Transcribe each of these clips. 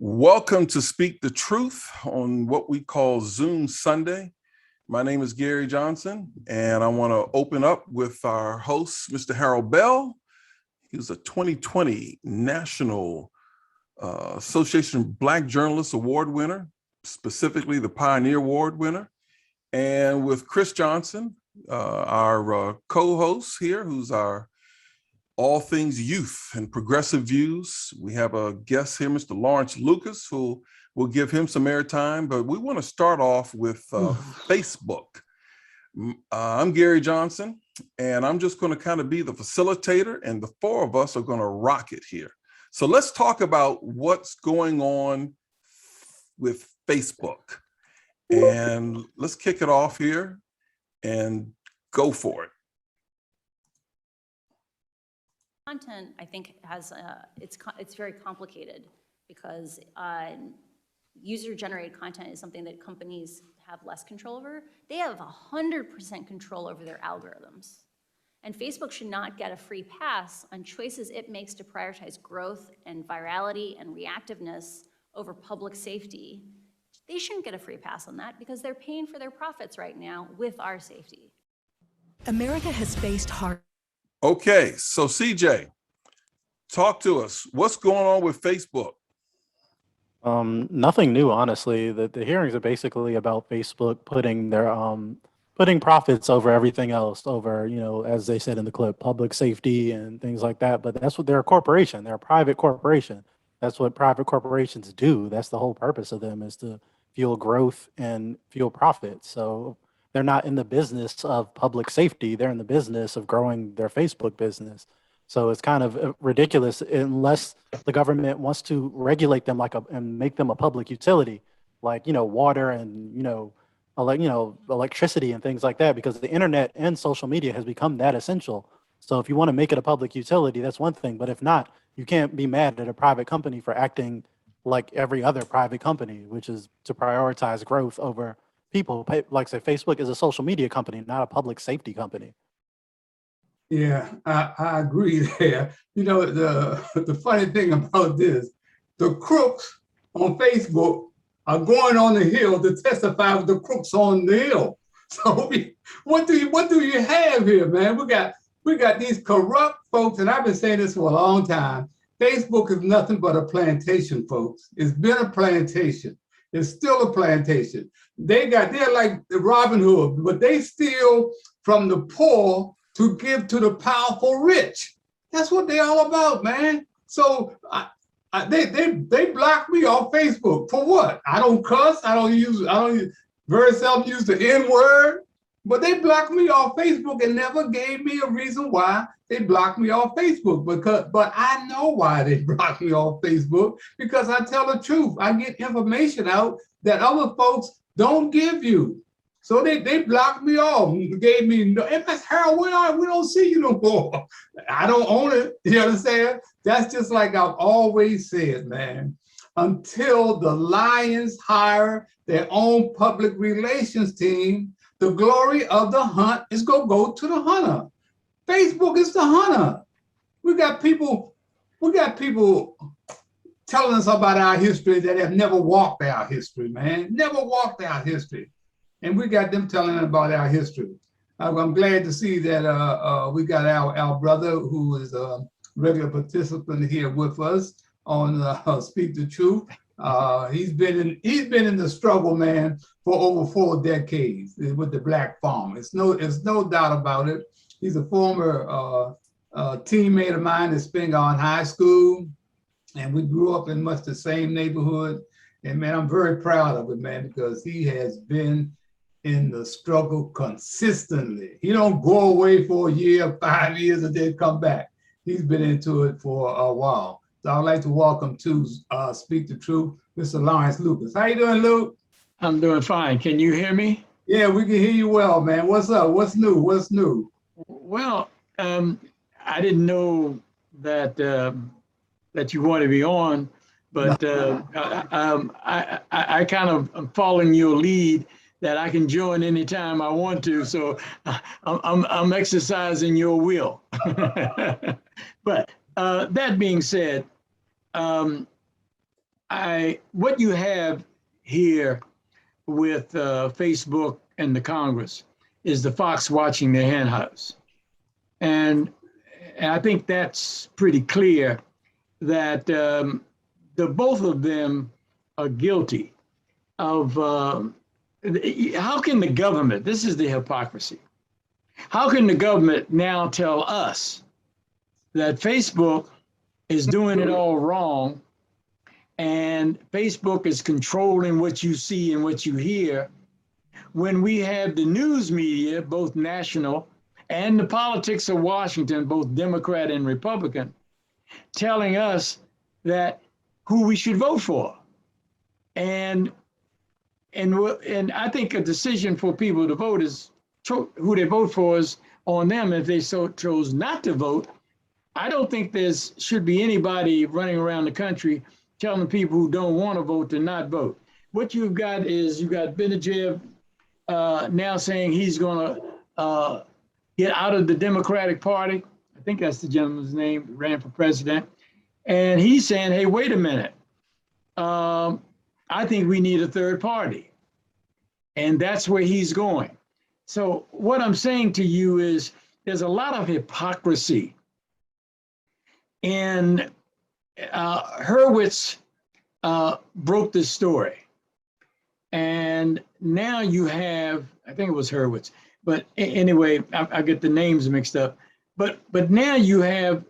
Welcome to Speak the Truth on what we call Zoom Sunday. My name is Gary Johnson, and I want to open up with our host, Mr. Harold Bell. He was a 2020 National Association of Black Journalists Award winner, specifically the Pioneer Award winner. And with Chris Johnson, our co-host here, who's our all things youth and progressive views. We have a guest here, Mr. Lawrence Lucas, who will give him some airtime, but we want to start off with Facebook. I'm Gary Johnson, and I'm just going to kind of be the facilitator, and the four of us are going to rock it here. So let's talk about what's going on with Facebook. And let's kick it off here and go for it. Content, I think, has it's very complicated because user-generated content is something that companies have less control over. They have 100% control over their algorithms. And Facebook should not get a free pass on choices it makes to prioritize growth and virality and reactiveness over public safety. They shouldn't get a free pass on that because they're paying for their profits right now with our safety. America has faced hard. Okay, so CJ, talk to us. What's going on with Facebook? Nothing new, honestly. The hearings are basically about Facebook putting their putting profits over everything else, over, as they said in the clip, public safety and things like that. But that's what they're a corporation. They're a private corporation. That's what private corporations do. That's the whole purpose of them, is to fuel growth and fuel profit. So they're not in the business of public safety. They're in the business of growing their Facebook business. So it's kind of ridiculous unless the government wants to regulate them and make them a public utility, like, water and, electricity and things like that, because the internet and social media has become that essential. So if you want to make it a public utility, that's one thing. But if not, you can't be mad at a private company for acting like every other private company, which is to prioritize growth over people. Like, say, Facebook is a social media company, not a public safety company. Yeah, I agree there. The funny thing about this, the crooks on Facebook are going on the Hill to testify with the crooks on the Hill. So what do you have here, man? We got these corrupt folks, and I've been saying this for a long time. Facebook is nothing but a plantation, folks. It's been a plantation. It's still a plantation. They're like Robin Hood, but they steal from the poor to give to the powerful rich. That's what they're all about, man. So they blocked me off Facebook for what? I don't cuss. I don't very seldom use the N-word, but they blocked me off Facebook and never gave me a reason why they blocked me off Facebook. But I know why they blocked me off Facebook, because I tell the truth. I get information out that other folks don't give you. So they blocked me off, gave me no. And that's Harold, we don't see you no more. I don't own it. You understand? That's just like I've always said, man. Until the Lions hire their own public relations team, the glory of the hunt is gonna go to the hunter. Facebook is the hunter. We got people telling us about our history that have never walked our history, man. Never walked our history. And we got them telling us about our history. I'm glad to see that we got our brother, who is a regular participant here with us on Speak the Truth. He's been in the struggle, man, for over 4 decades with the Black farm. It's no doubt about it. He's a former teammate of mine at Spingarn High School, and we grew up in much the same neighborhood. And man, I'm very proud of him, man, because he has been in the struggle consistently. He don't go away for a year, 5 years, and then come back. He's been into it for a while. So I'd like to welcome to Speak the Truth, Mr. Lawrence Lucas. How you doing, Luke? I'm doing fine. Can you hear me? Yeah, we can hear you well, man. What's up? What's new? What's new? Well, I didn't know that that you want to be on, but I kind of am following your lead, that I can join anytime I want to. So I'm exercising your will. But that being said, what you have here with Facebook and the Congress is the fox watching the hen house. And I think that's pretty clear that the both of them are guilty of, how can the government, this is the hypocrisy, how can the government now tell us that Facebook is doing it all wrong and Facebook is controlling what you see and what you hear, when we have the news media, both national and the politics of Washington, both Democrat and Republican, telling us that who we should vote for. And I think a decision for people to vote is who they vote for is on them. If they so chose not to vote, I don't think should be anybody running around the country telling people who don't want to vote to not vote. What you've got is you got Buttigieg now saying he's going to get out of the Democratic Party. I think that's the gentleman's name, ran for president. And he's saying, hey, wait a minute. I think we need a third party. And that's where he's going. So what I'm saying to you is there's a lot of hypocrisy. And Hurwitz broke this story. And now you have, I think it was Hurwitz, but anyway, I get the names mixed up. But now you have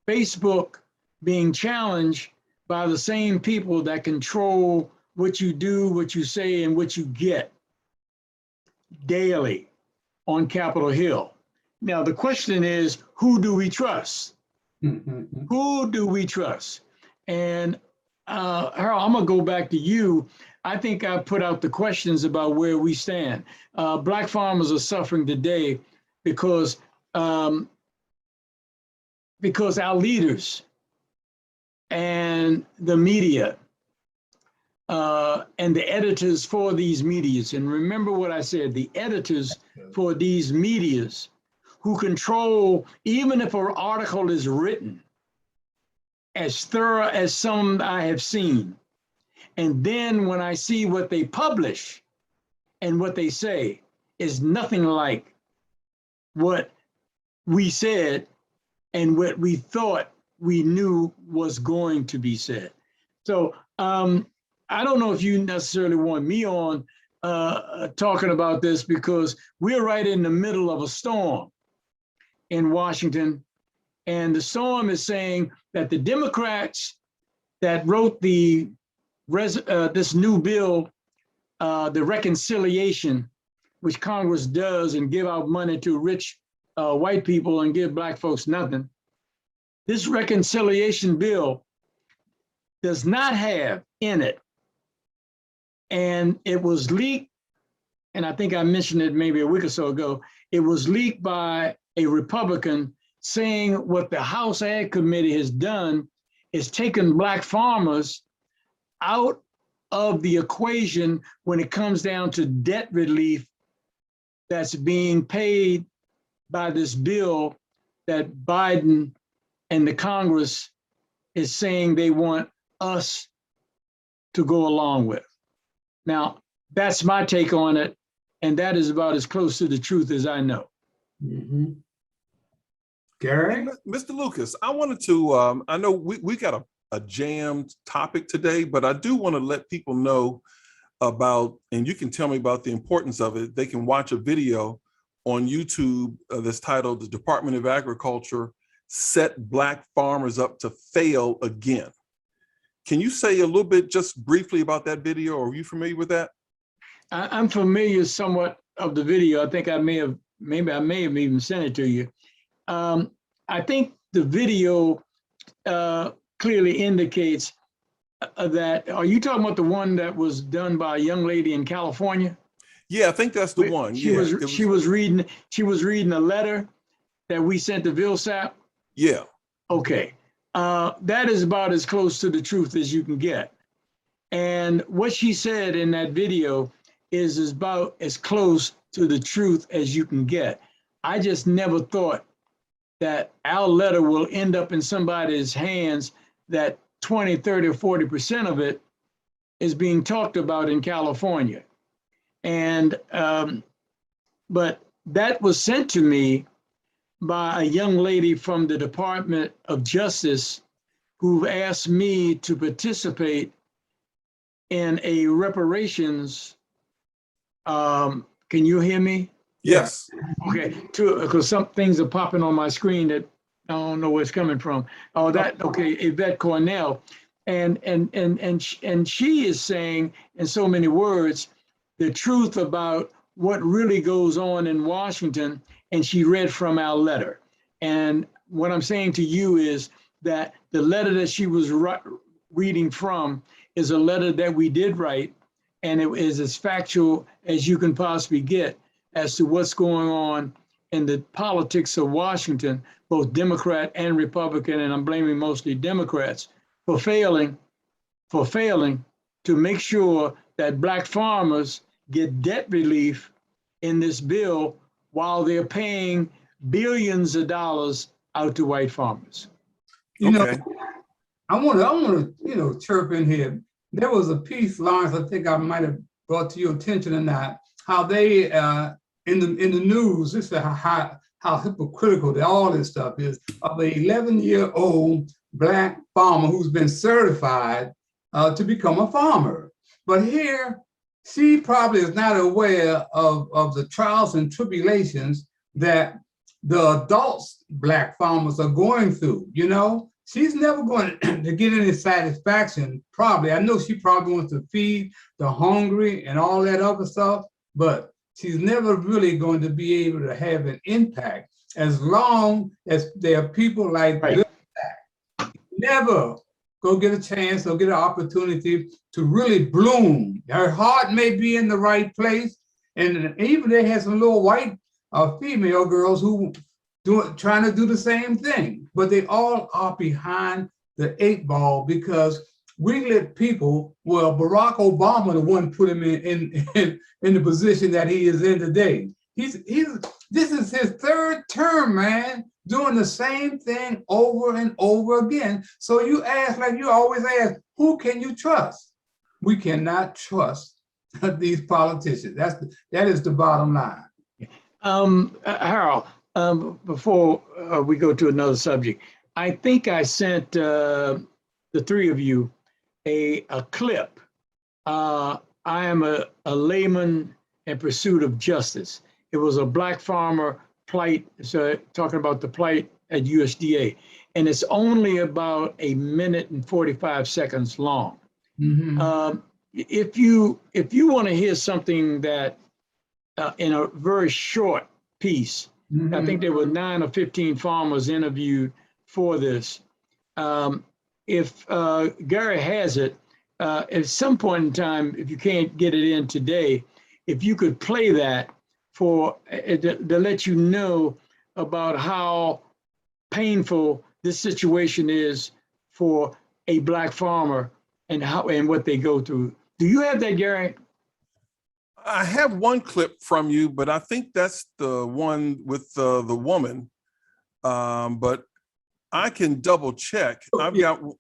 Facebook being challenged by the same people that control what you do, what you say, and what you get daily on Capitol Hill. Now, the question is, who do we trust? Who do we trust? And Harold, I'm gonna go back to you. I think I put out the questions about where we stand. Black farmers are suffering today because our leaders and the media and the editors for these medias, and remember what I said, the editors for these medias who control, even if an article is written as thorough as some I have seen, and then when I see what they publish and what they say is nothing like what we said and what we thought we knew was going to be said. So I don't know if you necessarily want me on talking about this, because we're right in the middle of a storm in Washington. And the storm is saying that the Democrats that wrote this new bill, the reconciliation, which Congress does and give out money to rich white people and give black folks nothing. This reconciliation bill does not have in it, and it was leaked, and I think I mentioned it maybe a week or so ago, it was leaked by a Republican saying what the House Ag Committee has done is taken black farmers out of the equation when it comes down to debt relief that's being paid by this bill that Biden and the Congress is saying they want us to go along with. Now, that's my take on it, and that is about as close to the truth as I know. Gary? Hey, Mr. Lucas, I wanted to, I know we got a jammed topic today, but I do want to let people know about, and you can tell me about the importance of it. They can watch a video on YouTube that's titled "The Department of Agriculture Set Black Farmers Up to Fail Again." Can you say a little bit just briefly about that video? Or are you familiar with that? I'm familiar somewhat of the video. I think I may have even sent it to you. I think the video clearly indicates that, are you talking about the one that was done by a young lady in California? Yeah, I think that's the one. She was reading a letter that we sent to Vilsap. Yeah. Okay. That is about as close to the truth as you can get. And what she said in that video is about as close to the truth as you can get. I just never thought that our letter will end up in somebody's hands that 20, 30, or 40% of it is being talked about in California. And, but that was sent to me by a young lady from the Department of Justice who asked me to participate in a reparations. Can you hear me? Yes. Okay, because some things are popping on my screen that I don't know where it's coming from. Oh, that, okay, Yvette Cornell. And she is saying in so many words, the truth about what really goes on in Washington. And she read from our letter. And what I'm saying to you is that the letter that she was reading from is a letter that we did write. And it is as factual as you can possibly get as to what's going on in the politics of Washington, both Democrat and Republican, and I'm blaming mostly Democrats for failing to make sure that Black farmers get debt relief in this bill while they're paying billions of dollars out to white farmers. You know, Okay. I want to, chirp in here. There was a piece, Lawrence, I think I might have brought to your attention or not, how they, in the news, this is how hypocritical all this stuff is, of an 11-year-old Black farmer who's been certified to become a farmer. But here, she probably is not aware of the trials and tribulations that the adults Black farmers are going through, She's never going to get any satisfaction, probably. I know she probably wants to feed the hungry and all that other stuff, but she's never really going to be able to have an impact as long as there are people like Right. this. Never go get a chance or get an opportunity to really bloom. Her heart may be in the right place, and even they had some little white female girls who trying to do the same thing, but they all are behind the 8 ball because we let people, well, Barack Obama, the one put him in the position that he is in today. This is his 3rd term, man, doing the same thing over and over again. So you ask, like you always ask, who can you trust? We cannot trust these politicians. That is the bottom line. Harold, before we go to another subject, I think I sent the 3 of you a clip. I am a layman in pursuit of justice. It was a Black farmer plight, so talking about the plight at USDA, and it's only about 1 minute and 45 seconds long. Mm-hmm. If you want to hear something that in a very short piece, mm-hmm. I think there were 9 or 15 farmers interviewed for this. If Gary has it, at some point in time, if you can't get it in today, if you could play that to let you know about how painful this situation is for a Black farmer and what they go through. Do you have that, Gary? I have one clip from you, but I think that's the one with the woman. But I can double check. The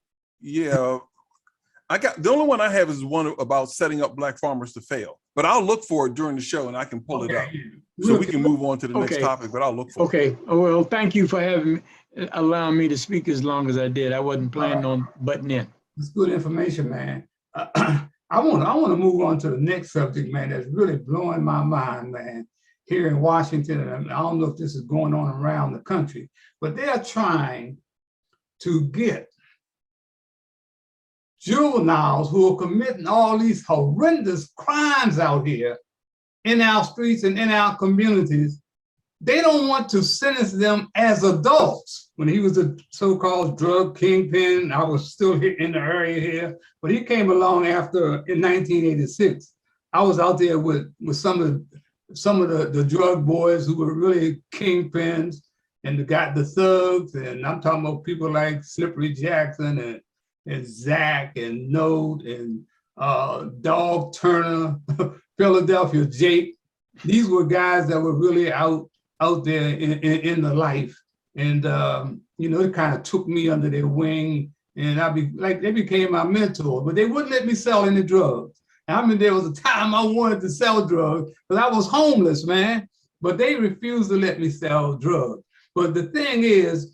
only one I have is one about setting up Black farmers to fail. But I'll look for it during the show and I can pull it up. So we can move on to the next topic, but I'll look for it. Okay. Well, thank you for allowing me to speak as long as I did. I wasn't planning on butting in. It's good information, man. I want to move on to the next subject, man, that's really blowing my mind, man, here in Washington. And I don't know if this is going on around the country, but they're trying to get juveniles who are committing all these horrendous crimes out here in our streets and in our communities. They don't want to sentence them as adults. When he was a so-called drug kingpin, I was still here in the area here, but he came along after in 1986. I was out there with some of the drug boys who were really kingpins, and got the thugs, and I'm talking about people like Slippery Jackson and Zach and Note and Dog Turner, Philadelphia Jake. These were guys that were really out there in the life. And, it kind of took me under their wing and they became my mentor, but they wouldn't let me sell any drugs. And I mean, there was a time I wanted to sell drugs because I was homeless, man, but they refused to let me sell drugs. But the thing is,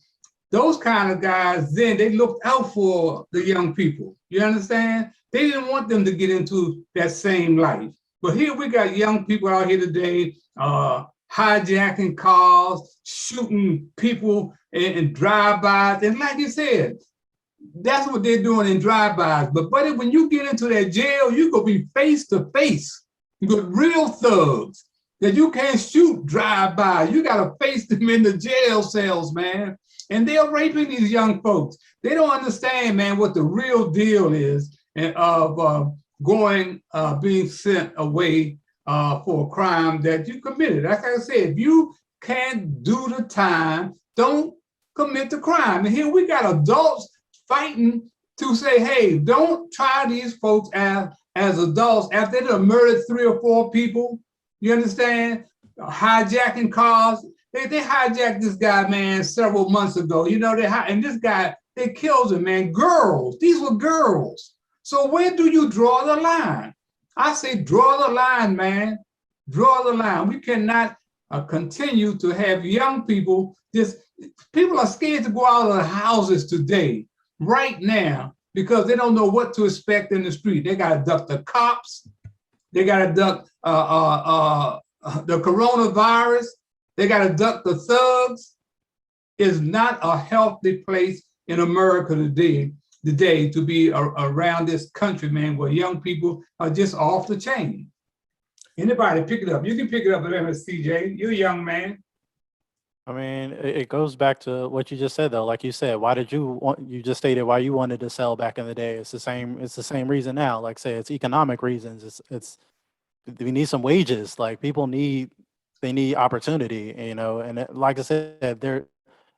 those kind of guys, then they looked out for the young people. You understand? They didn't want them to get into that same life. But here we got young people out here today, hijacking cars, shooting people in drive-bys. And like you said, that's what they're doing in drive-bys. But buddy, when you get into that jail, you're gonna be face to face with real thugs that you can't shoot drive-by. You gotta face them in the jail cells, man. And they're raping these young folks. They don't understand, man, what the real deal is of being sent away for a crime that you committed. Like I said, if you can't do the time, don't commit the crime. And here we got adults fighting to say, hey, don't try these folks as adults after they done murdered 3 or 4 people. You understand? Hijacking cars. They hijacked this guy, man, several months ago. You know, and this guy, they killed him, man. Girls, these were girls. So where do you draw the line? I say draw the line, man. Draw the line. We cannot continue to have young people, people are scared to go out of the houses today, right now, because they don't know what to expect in the street. They got to duck the cops. They got to duck the coronavirus. They got to duck the thugs. It's not a healthy place in America today to be around this country, man, where young people are just off the chain. Anybody pick it up. You can pick it up with MSCJ. You're a young man. I mean, it goes back to what you just said, though. Like you said, you just stated why you wanted to sell back in the day. It's the same reason now. Like say, it's economic reasons. We need some wages. Like they need opportunity, you know, and like I said,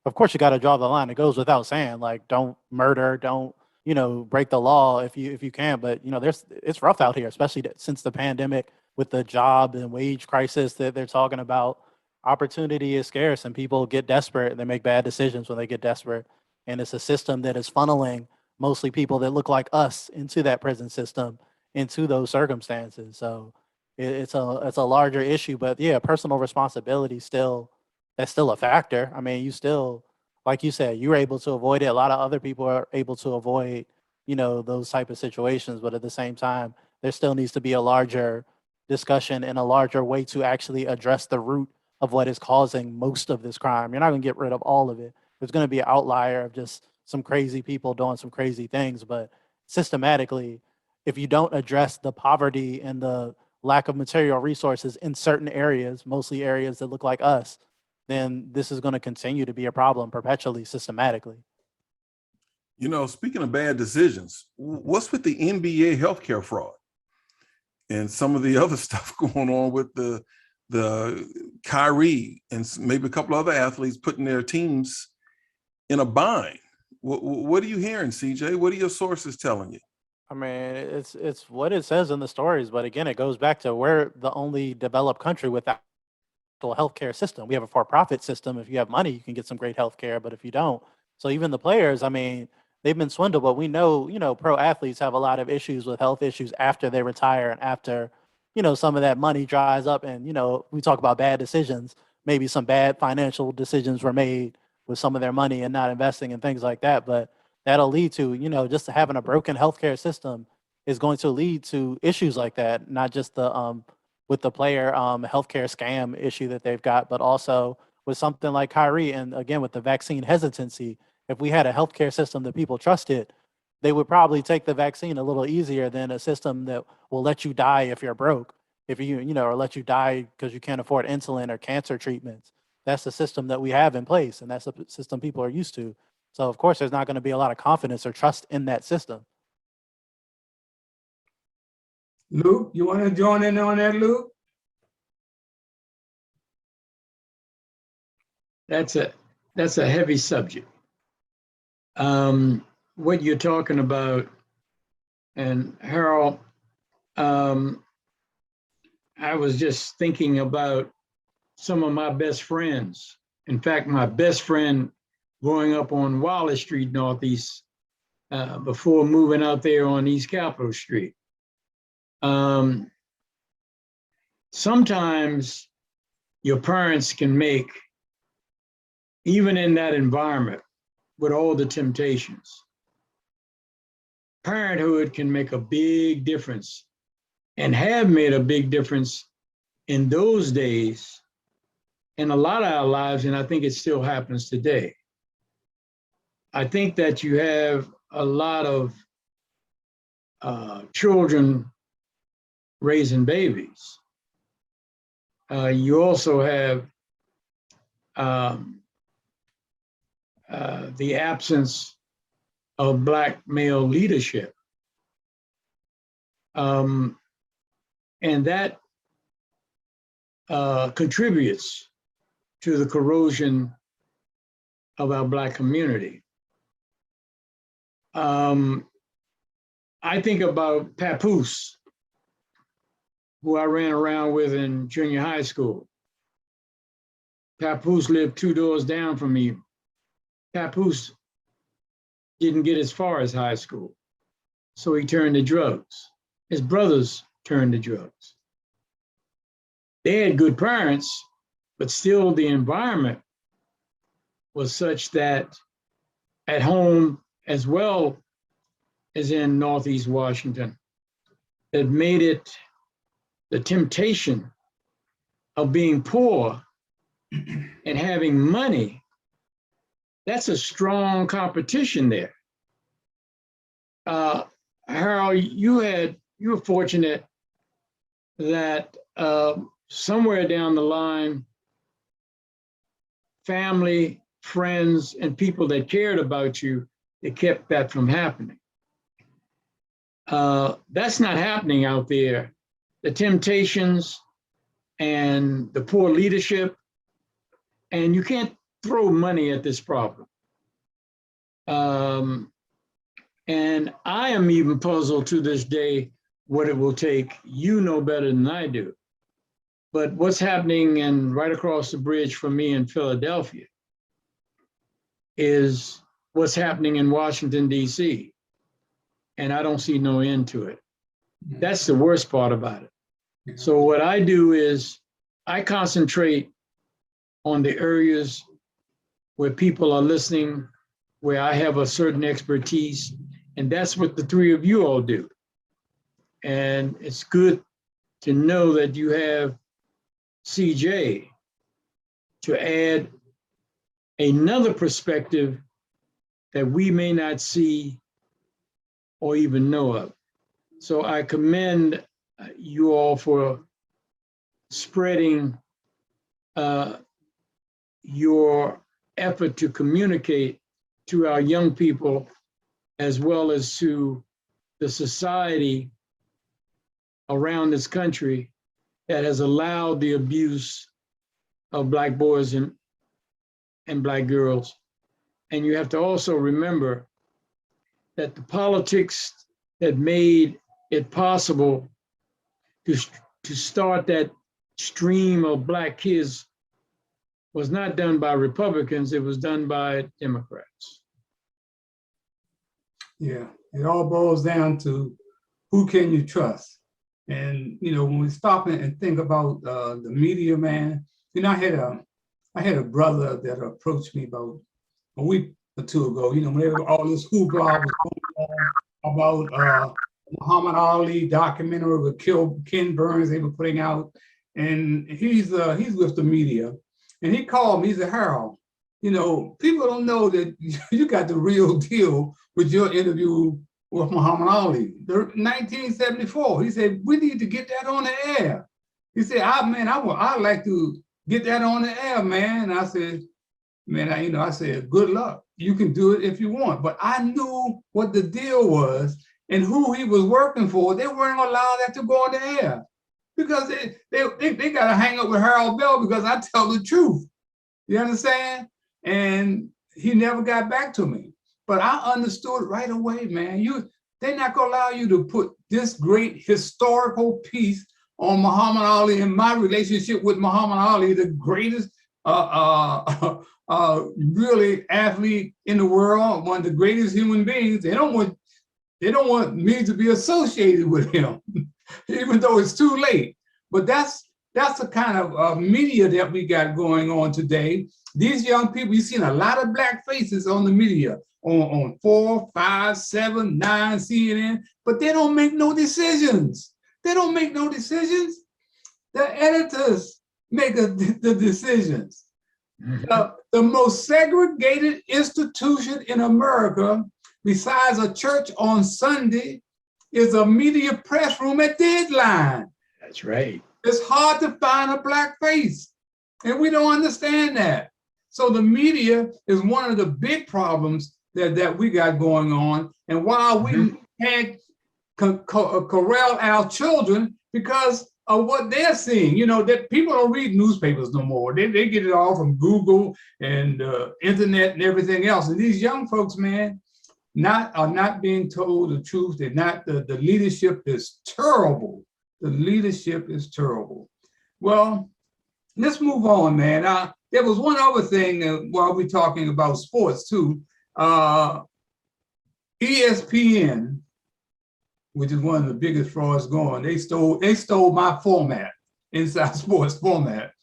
of course you got to draw the line. It goes without saying, like, don't murder, don't, you know, break the law if you can, but you know, it's rough out here, especially since the pandemic with the job and wage crisis that they're talking about. Opportunity is scarce and people get desperate and they make bad decisions when they get desperate. And it's a system that is funneling mostly people that look like us into that prison system, into those circumstances. So it's a larger issue, but yeah, personal responsibility that's still a factor. I mean, you still, like you said, you were able to avoid it. A lot of other people are able to avoid, you know, those type of situations, but at the same time, there still needs to be a larger discussion and a larger way to actually address the root of what is causing most of this crime. You're not going to get rid of all of it. There's going to be an outlier of just some crazy people doing some crazy things, but systematically, if you don't address the poverty and the lack of material resources in certain areas, mostly areas that look like us, then this is going to continue to be a problem perpetually, systematically. You know, speaking of bad decisions, what's with the NBA healthcare fraud and some of the other stuff going on with the Kyrie and maybe a couple other athletes putting their teams in a bind? What are you hearing, CJ? What are your sources telling you? I mean, it's what it says in the stories, but again, it goes back to we're the only developed country without a healthcare system. We have a for-profit system. If you have money, you can get some great healthcare, but if you don't, so even the players, I mean, they've been swindled, but we know, you know, pro athletes have a lot of issues with health issues after they retire and after, you know, some of that money dries up. And, you know, we talk about bad decisions, maybe some bad financial decisions were made with some of their money and not investing and things like that. But that'll lead to, you know, just having a broken healthcare system is going to lead to issues like that, not just the with the player healthcare scam issue that they've got, but also with something like Kyrie. And again, with the vaccine hesitancy, if we had a healthcare system that people trusted, they would probably take the vaccine a little easier than a system that will let you die if you're broke, if you know, or let you die because you can't afford insulin or cancer treatments. That's the system that we have in place, and that's the system people are used to. So of course, there's not going to be a lot of confidence or trust in that system. Luke, you want to join in on that, Luke? That's a heavy subject. What you're talking about, and Harold, I was just thinking about some of my best friends. In fact, my best friend growing up on Wallace Street, Northeast before moving out there on East Capitol Street. Sometimes your parents can make, even in that environment, with all the temptations, parenthood can make a big difference and have made a big difference in those days in a lot of our lives, and I think it still happens today. I think that you have a lot of children raising babies. You also have the absence of Black male leadership. And that contributes to the corrosion of our Black community. I think about Papoose, who I ran around with in junior high school. Papoose lived 2 doors down from me. Papoose didn't get as far as high school, so he turned to drugs. His brothers turned to drugs. They had good parents, but still the environment was such that at home, as well as in Northeast Washington, that made it the temptation of being poor and having money. That's a strong competition there. Harold, you were fortunate that somewhere down the line, family, friends, and people that cared about you, they kept that from happening. That's not happening out there. The temptations and the poor leadership, and you can't throw money at this problem. And I am even puzzled to this day what it will take. You know better than I do. But what's happening right across the bridge from me in Philadelphia is what's happening in Washington, D.C. And I don't see no end to it. That's the worst part about it. So what I do is I concentrate on the areas where people are listening, where I have a certain expertise, and that's what the three of you all do. And it's good to know that you have CJ to add another perspective that we may not see or even know of. So I commend you all for spreading your effort to communicate to our young people, as well as to the society around this country that has allowed the abuse of Black boys and Black girls. And you have to also remember that the politics that made it possible to start that stream of Black kids was not done by Republicans, it was done by Democrats. Yeah, it all boils down to who can you trust? And, you know, when we stop and think about the media, man, you know, I had a brother that approached me about a week or two ago, you know, whenever all this hoopla was going on about Muhammad Ali documentary with Ken Burns they were putting out, and he's with the media, and he called me. He said, Harold, you know, people don't know that you got the real deal with your interview with Muhammad Ali, 1974. He said, we need to get that on the air. He said, I'd like to get that on the air, man. And I said, man, I said, good luck. You can do it if you want. But I knew what the deal was and who he was working for. They weren't gonna allow that to go on the air because they got to hang up with Harold Bell because I tell the truth. You understand? And he never got back to me. But I understood right away, man. They're not gonna allow you to put this great historical piece on Muhammad Ali and my relationship with Muhammad Ali, the greatest really athlete in the world, one of the greatest human beings. They don't want me to be associated with him, even though it's too late. But that's the kind of media that we got going on today. These young people, you've seen a lot of black faces on the media, on 4, 5, 7, 9, CNN, but they don't make no decisions. They don't make no decisions. The editors make the decisions. The most segregated institution in America, besides a church on Sunday, is a media press room at Deadline. That's right. It's hard to find a black face, and we don't understand that. So the media is one of the big problems that we got going on. And while we can't corral our children because of what they're seeing, you know, that people don't read newspapers no more. They get it all from Google and internet and everything else. And these young folks, man, are not being told the truth. They're not, the leadership is terrible. The leadership is terrible. Well, let's move on, man. There was one other thing while we're talking about sports too. ESPN, which is one of the biggest frauds going, they stole my format, Inside Sports format.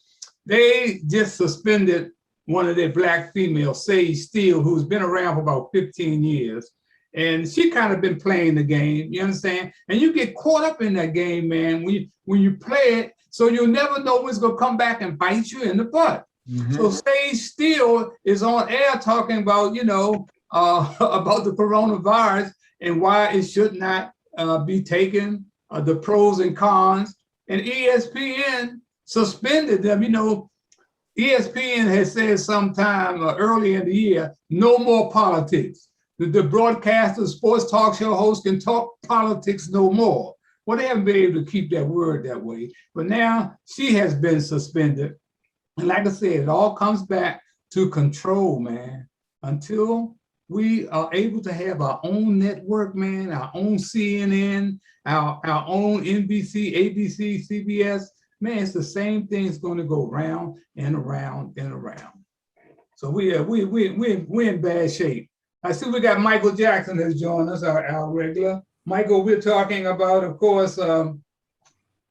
They just suspended one of their black females, Sage Steele, who's been around for about 15 years. And she kind of been playing the game, you understand? And you get caught up in that game, man, when you play it, so you'll never know when it's gonna come back and bite you in the butt. So Sage Steele is on air talking about, you know, about the coronavirus and why it should not be taken, the pros and cons. And ESPN suspended them. You know, ESPN has said sometime early in the year, no more politics. The broadcaster, sports talk show host can talk politics no more. Well, they haven't been able to keep that word that way. But now she has been suspended. And like I said, it all comes back to control, man. Until we are able to have our own network, man, our own CNN, our own NBC, ABC, CBS, man, it's the same thing. It's going to go round and around and around. So we're in bad shape. I see we got Michael Jackson has joined us, our regular. Michael, we're talking about, of course,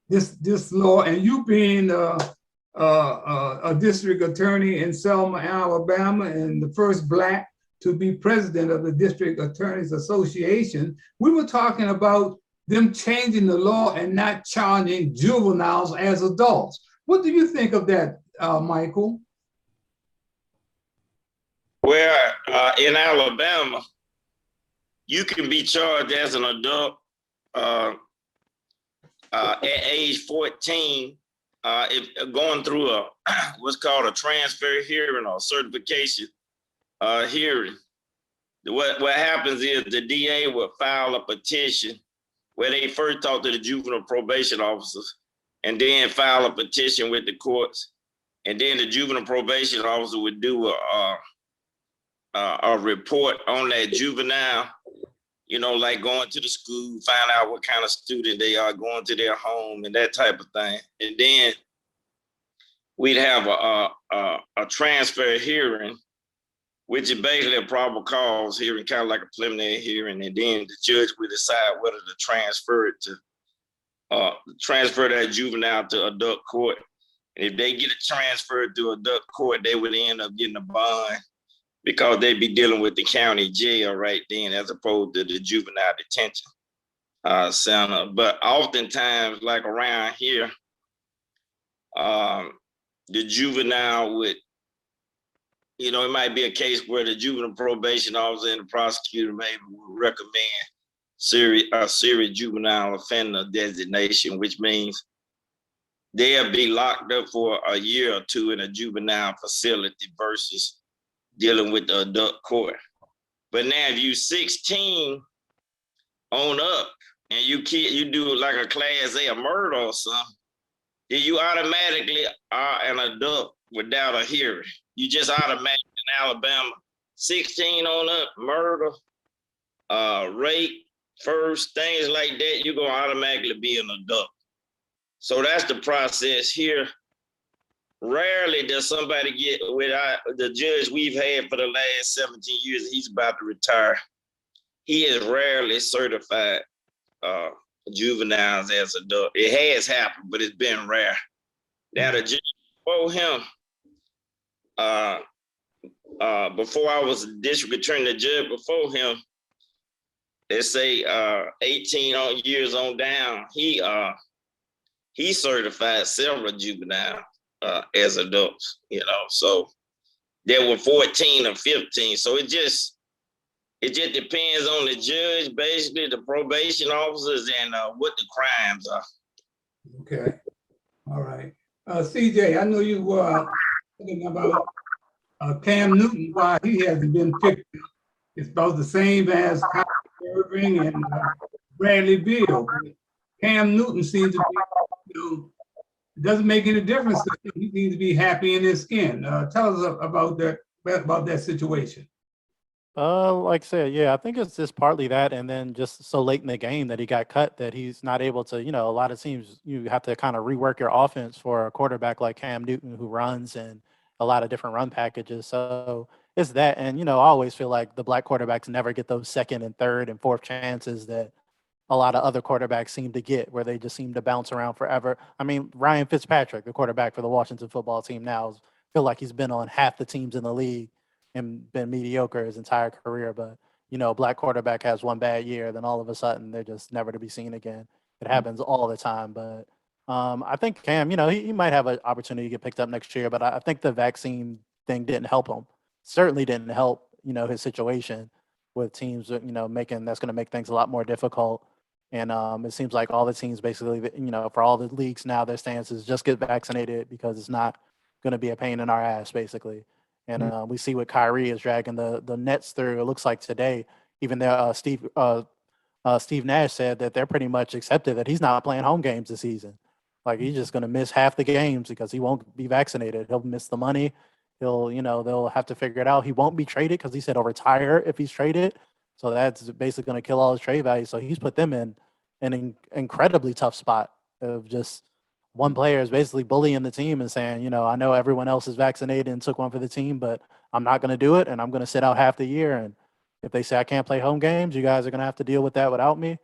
this law, and you being a district attorney in Selma, Alabama, and the first Black to be president of the District Attorneys Association. We were talking about them changing the law and not charging juveniles as adults. What do you think of that, Michael? Well, in Alabama, you can be charged as an adult at age 14 if going through a what's called a transfer hearing or certification hearing. What happens is the DA will file a petition where they first talk to the juvenile probation officers and then file a petition with the courts. And then the juvenile probation officer would do a report on that juvenile, you know, like going to the school, find out what kind of student they are, going to their home and that type of thing. And then we'd have a transfer hearing, which is basically a probable cause hearing, kind of like a preliminary hearing. And then the judge would decide whether to transfer that juvenile to adult court. And if they get it transferred to adult court, they would end up getting a bond because they'd be dealing with the county jail right then, as opposed to the juvenile detention center. But oftentimes, like around here, the juvenile would, you know, it might be a case where the juvenile probation officer and the prosecutor maybe would recommend a serious juvenile offender designation, which means they'll be locked up for a year or two in a juvenile facility versus dealing with the adult court. But now if you 16 on up and you do like a class A, a murder or something, then you automatically are an adult without a hearing. You just automatically in Alabama, 16 on up, murder, rape, first, things like that, you're gonna automatically be an adult. So that's the process here rarely does somebody get without the judge we've had for the last 17 years. He's about to retire. He has rarely certified juveniles as adults. It has happened, but it's been rare. Now the judge before him, before I was a district attorney, the judge before him, let's say 18 years on down, he certified several juveniles as adults, so there were 14 or 15. So it just depends on the judge, basically the probation officers, and what the crimes are. Okay. All right. CJ, I know you were talking about Cam Newton, why he hasn't been picked up. It's about the same as Kyrie Irving and Bradley Beal. Cam Newton seems to be, it doesn't make any difference to him. He needs to be happy in his skin. Tell us about that situation. Like I said, yeah, I think it's just partly that, and then just so late in the game that he got cut that he's not able to, a lot of teams, you have to kind of rework your offense for a quarterback like Cam Newton who runs and a lot of different run packages. So it's that. And, I always feel like the black quarterbacks never get those second and third and fourth chances that a lot of other quarterbacks seem to get, where they just seem to bounce around forever. I mean, Ryan Fitzpatrick, the quarterback for the Washington football team now, feel like he's been on half the teams in the league and been mediocre his entire career. But, a black quarterback has one bad year, then all of a sudden they're just never to be seen again. It happens all the time. But I think Cam, he might have an opportunity to get picked up next year, but I think the vaccine thing didn't help him. Certainly didn't help, his situation with teams, that's going to make things a lot more difficult. And it seems like all the teams basically, for all the leagues now, their stance is just get vaccinated because it's not going to be a pain in our ass, basically. And we see what Kyrie is dragging the Nets through. It looks like today, even though Steve Nash said that they're pretty much accepted that he's not playing home games this season. Like, he's just going to miss half the games because he won't be vaccinated. He'll miss the money. They'll have to figure it out. He won't be traded because he said he'll retire if he's traded. So that's basically going to kill all his trade value. So he's put them in an incredibly tough spot of just one player is basically bullying the team and saying, I know everyone else is vaccinated and took one for the team, but I'm not going to do it. And I'm going to sit out half the year. And if they say I can't play home games, you guys are going to have to deal with that without me.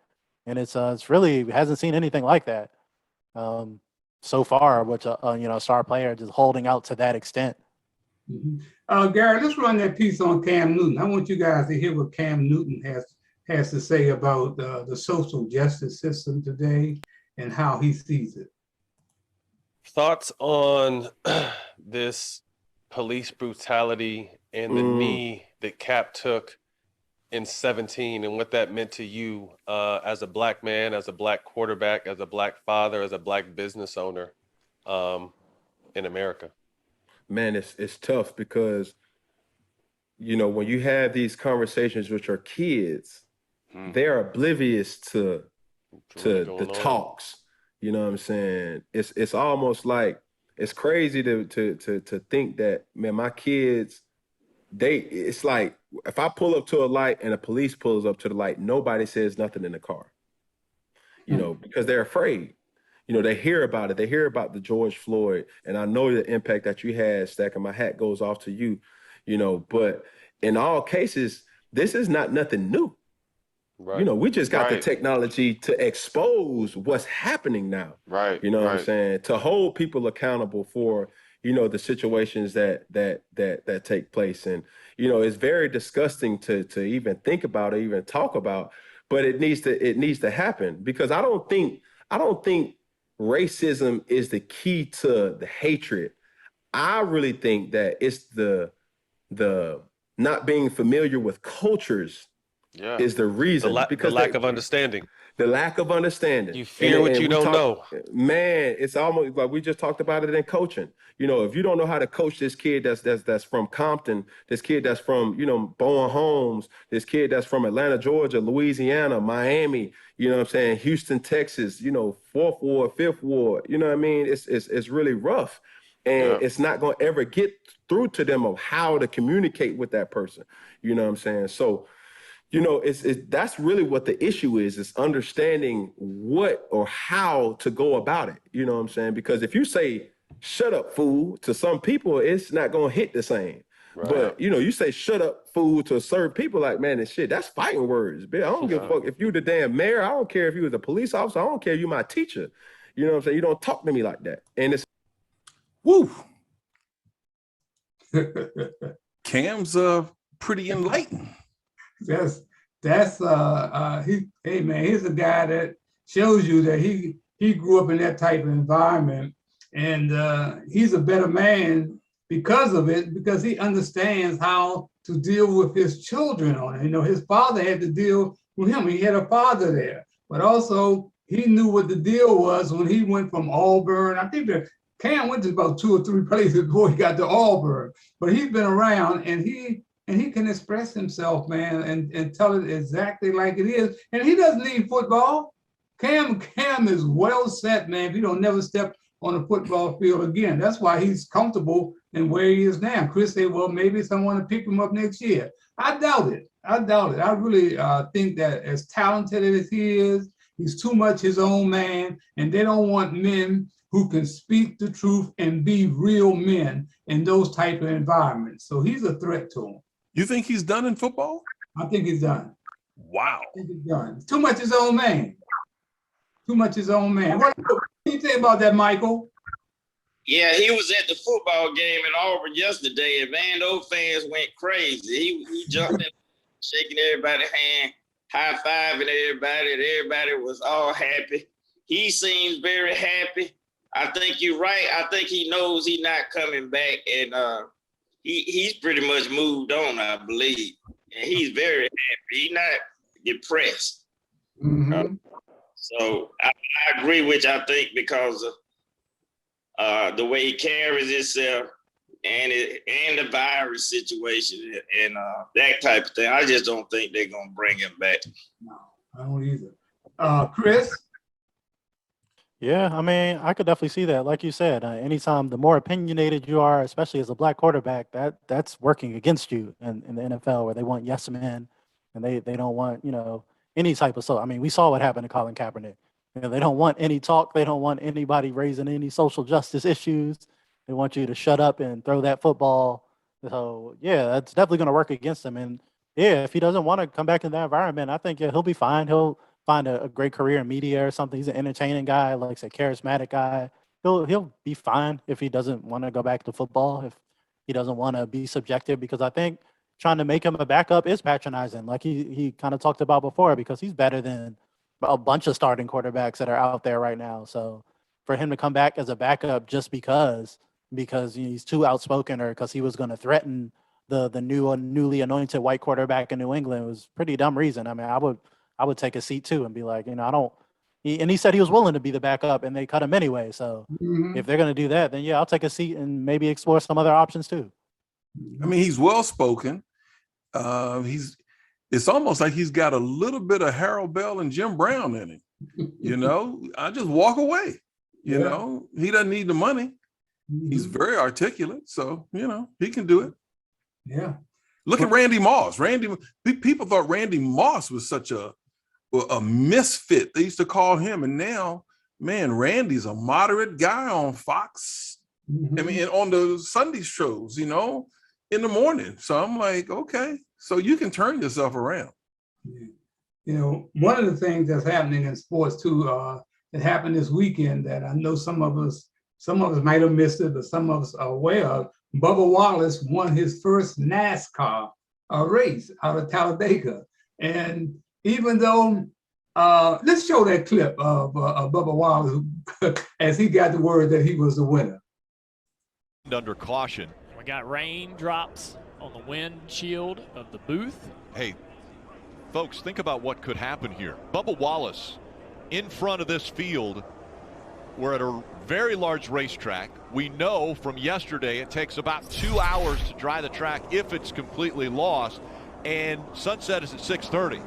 And it's really hasn't seen anything like that so far, which, a star player just holding out to that extent. Mm-hmm. Gary, let's run that piece on Cam Newton. I want you guys to hear what Cam Newton has to say about the social justice system today and how he sees it. Thoughts on this police brutality and the knee that Cap took in 2017 and what that meant to you as a black man, as a black quarterback, as a black father, as a black business owner in America? Man, it's tough because, when you have these conversations with your kids, they're oblivious to the talks. You know what I'm saying? It's almost like, it's crazy to think that, man, my kids, it's like, if I pull up to a light and a police pulls up to the light, nobody says nothing in the car, because they're afraid. They hear about it. They hear about the George Floyd, and I know the impact that you had, Stack, and my hat goes off to you, but in all cases, this is not nothing new. Right. We just got the technology to expose what's happening now. Right. What I'm saying? To hold people accountable for, the situations that take place. And, it's very disgusting to even think about or even talk about, but it needs to happen, because I don't think racism is the key to the hatred. I really think that it's the not being familiar with cultures is the reason. Because the lack of understanding. The lack of understanding. You fear what you don't know. Man, it's almost like we just talked about it in coaching. If you don't know how to coach this kid that's from Compton, this kid that's from, Bowen Homes, this kid that's from Atlanta, Georgia, Louisiana, Miami, Houston, Texas, 4th Ward, 5th Ward, what I mean? It's really rough. And it's not going to ever get through to them of how to communicate with that person. What I'm saying? So, that's really what the issue is understanding what or how to go about it. What I'm saying? Because if you say shut up, fool, to some people, it's not going to hit the same. Right. But, you know, you say shut up, fool, to certain people, like, man, and shit, that's fighting words. Bitch. I don't give a fuck if you the damn mayor. I don't care if you was a police officer. I don't care if you my teacher. You know what I'm saying? You don't talk to me like that. And it's Woo. Cam's pretty enlightened. That's hey man, he's a guy that shows you that he grew up in that type of environment, and he's a better man because of it, because he understands how to deal with his children on it. You know, his father had to deal with him. He had a father there, but also he knew what the deal was when he went from Auburn. I think that Cam went to about 2 or 3 places before he got to Auburn, but he's been around, and he can express himself, man, and tell it exactly like it is. And he doesn't need football. Cam is well set, man. If he don't never step on a football field again. That's why he's comfortable in where he is now. Chris said, well, maybe someone will pick him up next year. I doubt it. I really think that as talented as he is, he's too much his own man, and they don't want men who can speak the truth and be real men in those type of environments. So he's a threat to them. You think he's done in football? I think he's done. Wow. I think he's done. Too much his own man. Too much his own man. What do you think about that, Michael? Yeah, he was at the football game in Auburn yesterday, and man, those fans went crazy. He jumped in, shaking everybody's hand, high-fiving everybody, and everybody was all happy. He seems very happy. I think you're right. I think he knows he's not coming back, and he's pretty much moved on, I believe. And he's very happy. He's not depressed. Mm-hmm. So I agree with you, I think, because of the way he carries himself and the virus situation and that type of thing. I just don't think they're going to bring him back. No, I don't either. Chris? Yeah, I mean, I could definitely see that. Like you said, anytime the more opinionated you are, especially as a black quarterback, that's working against you in the NFL, where they want yes men and they don't want, you know, any type of I mean, we saw what happened to Colin Kaepernick. You know, they don't want any talk. They don't want anybody raising any social justice issues. They want you to shut up and throw that football. So yeah, that's definitely going to work against him. And yeah, if he doesn't want to come back in that environment, I think he'll be fine. He'll find a great career in media or something. He's an entertaining guy, like a charismatic guy. He'll be fine if he doesn't want to go back to football, if he doesn't want to be subjective, because I think trying to make him a backup is patronizing, like he kind of talked about before, because he's better than a bunch of starting quarterbacks that are out there right now. So for him to come back as a backup just because he's too outspoken or because he was going to threaten the newly anointed white quarterback in New England was pretty dumb reason. I mean, I would take a seat too and be like, you know, he said he was willing to be the backup and they cut him anyway. So if they're going to do that, then yeah, I'll take a seat and maybe explore some other options too. I mean, he's well-spoken. It's almost like he's got a little bit of Harold Bell and Jim Brown in him. You know, I just walk away. You know, he doesn't need the money. He's very articulate, so you know he can do it. Yeah. Look at Randy Moss. People thought Randy Moss was such a misfit. They used to call him, and now, man, Randy's a moderate guy on Fox. I mean, and on the Sunday shows, you know, in the morning. So I'm like, okay, so you can turn yourself around. You know, one of the things that's happening in sports too, that happened this weekend that I know some of us might have missed it, but some of us are aware of. Bubba Wallace won his first NASCAR race out of Talladega. And even though, let's show that clip of Bubba Wallace as he got the word that he was the winner. Under caution. We got raindrops on the windshield of the booth. Hey, folks, think about what could happen here. Bubba Wallace in front of this field. We're at a very large racetrack. We know from yesterday it takes about 2 hours to dry the track if it's completely lost, and sunset is at 6:30.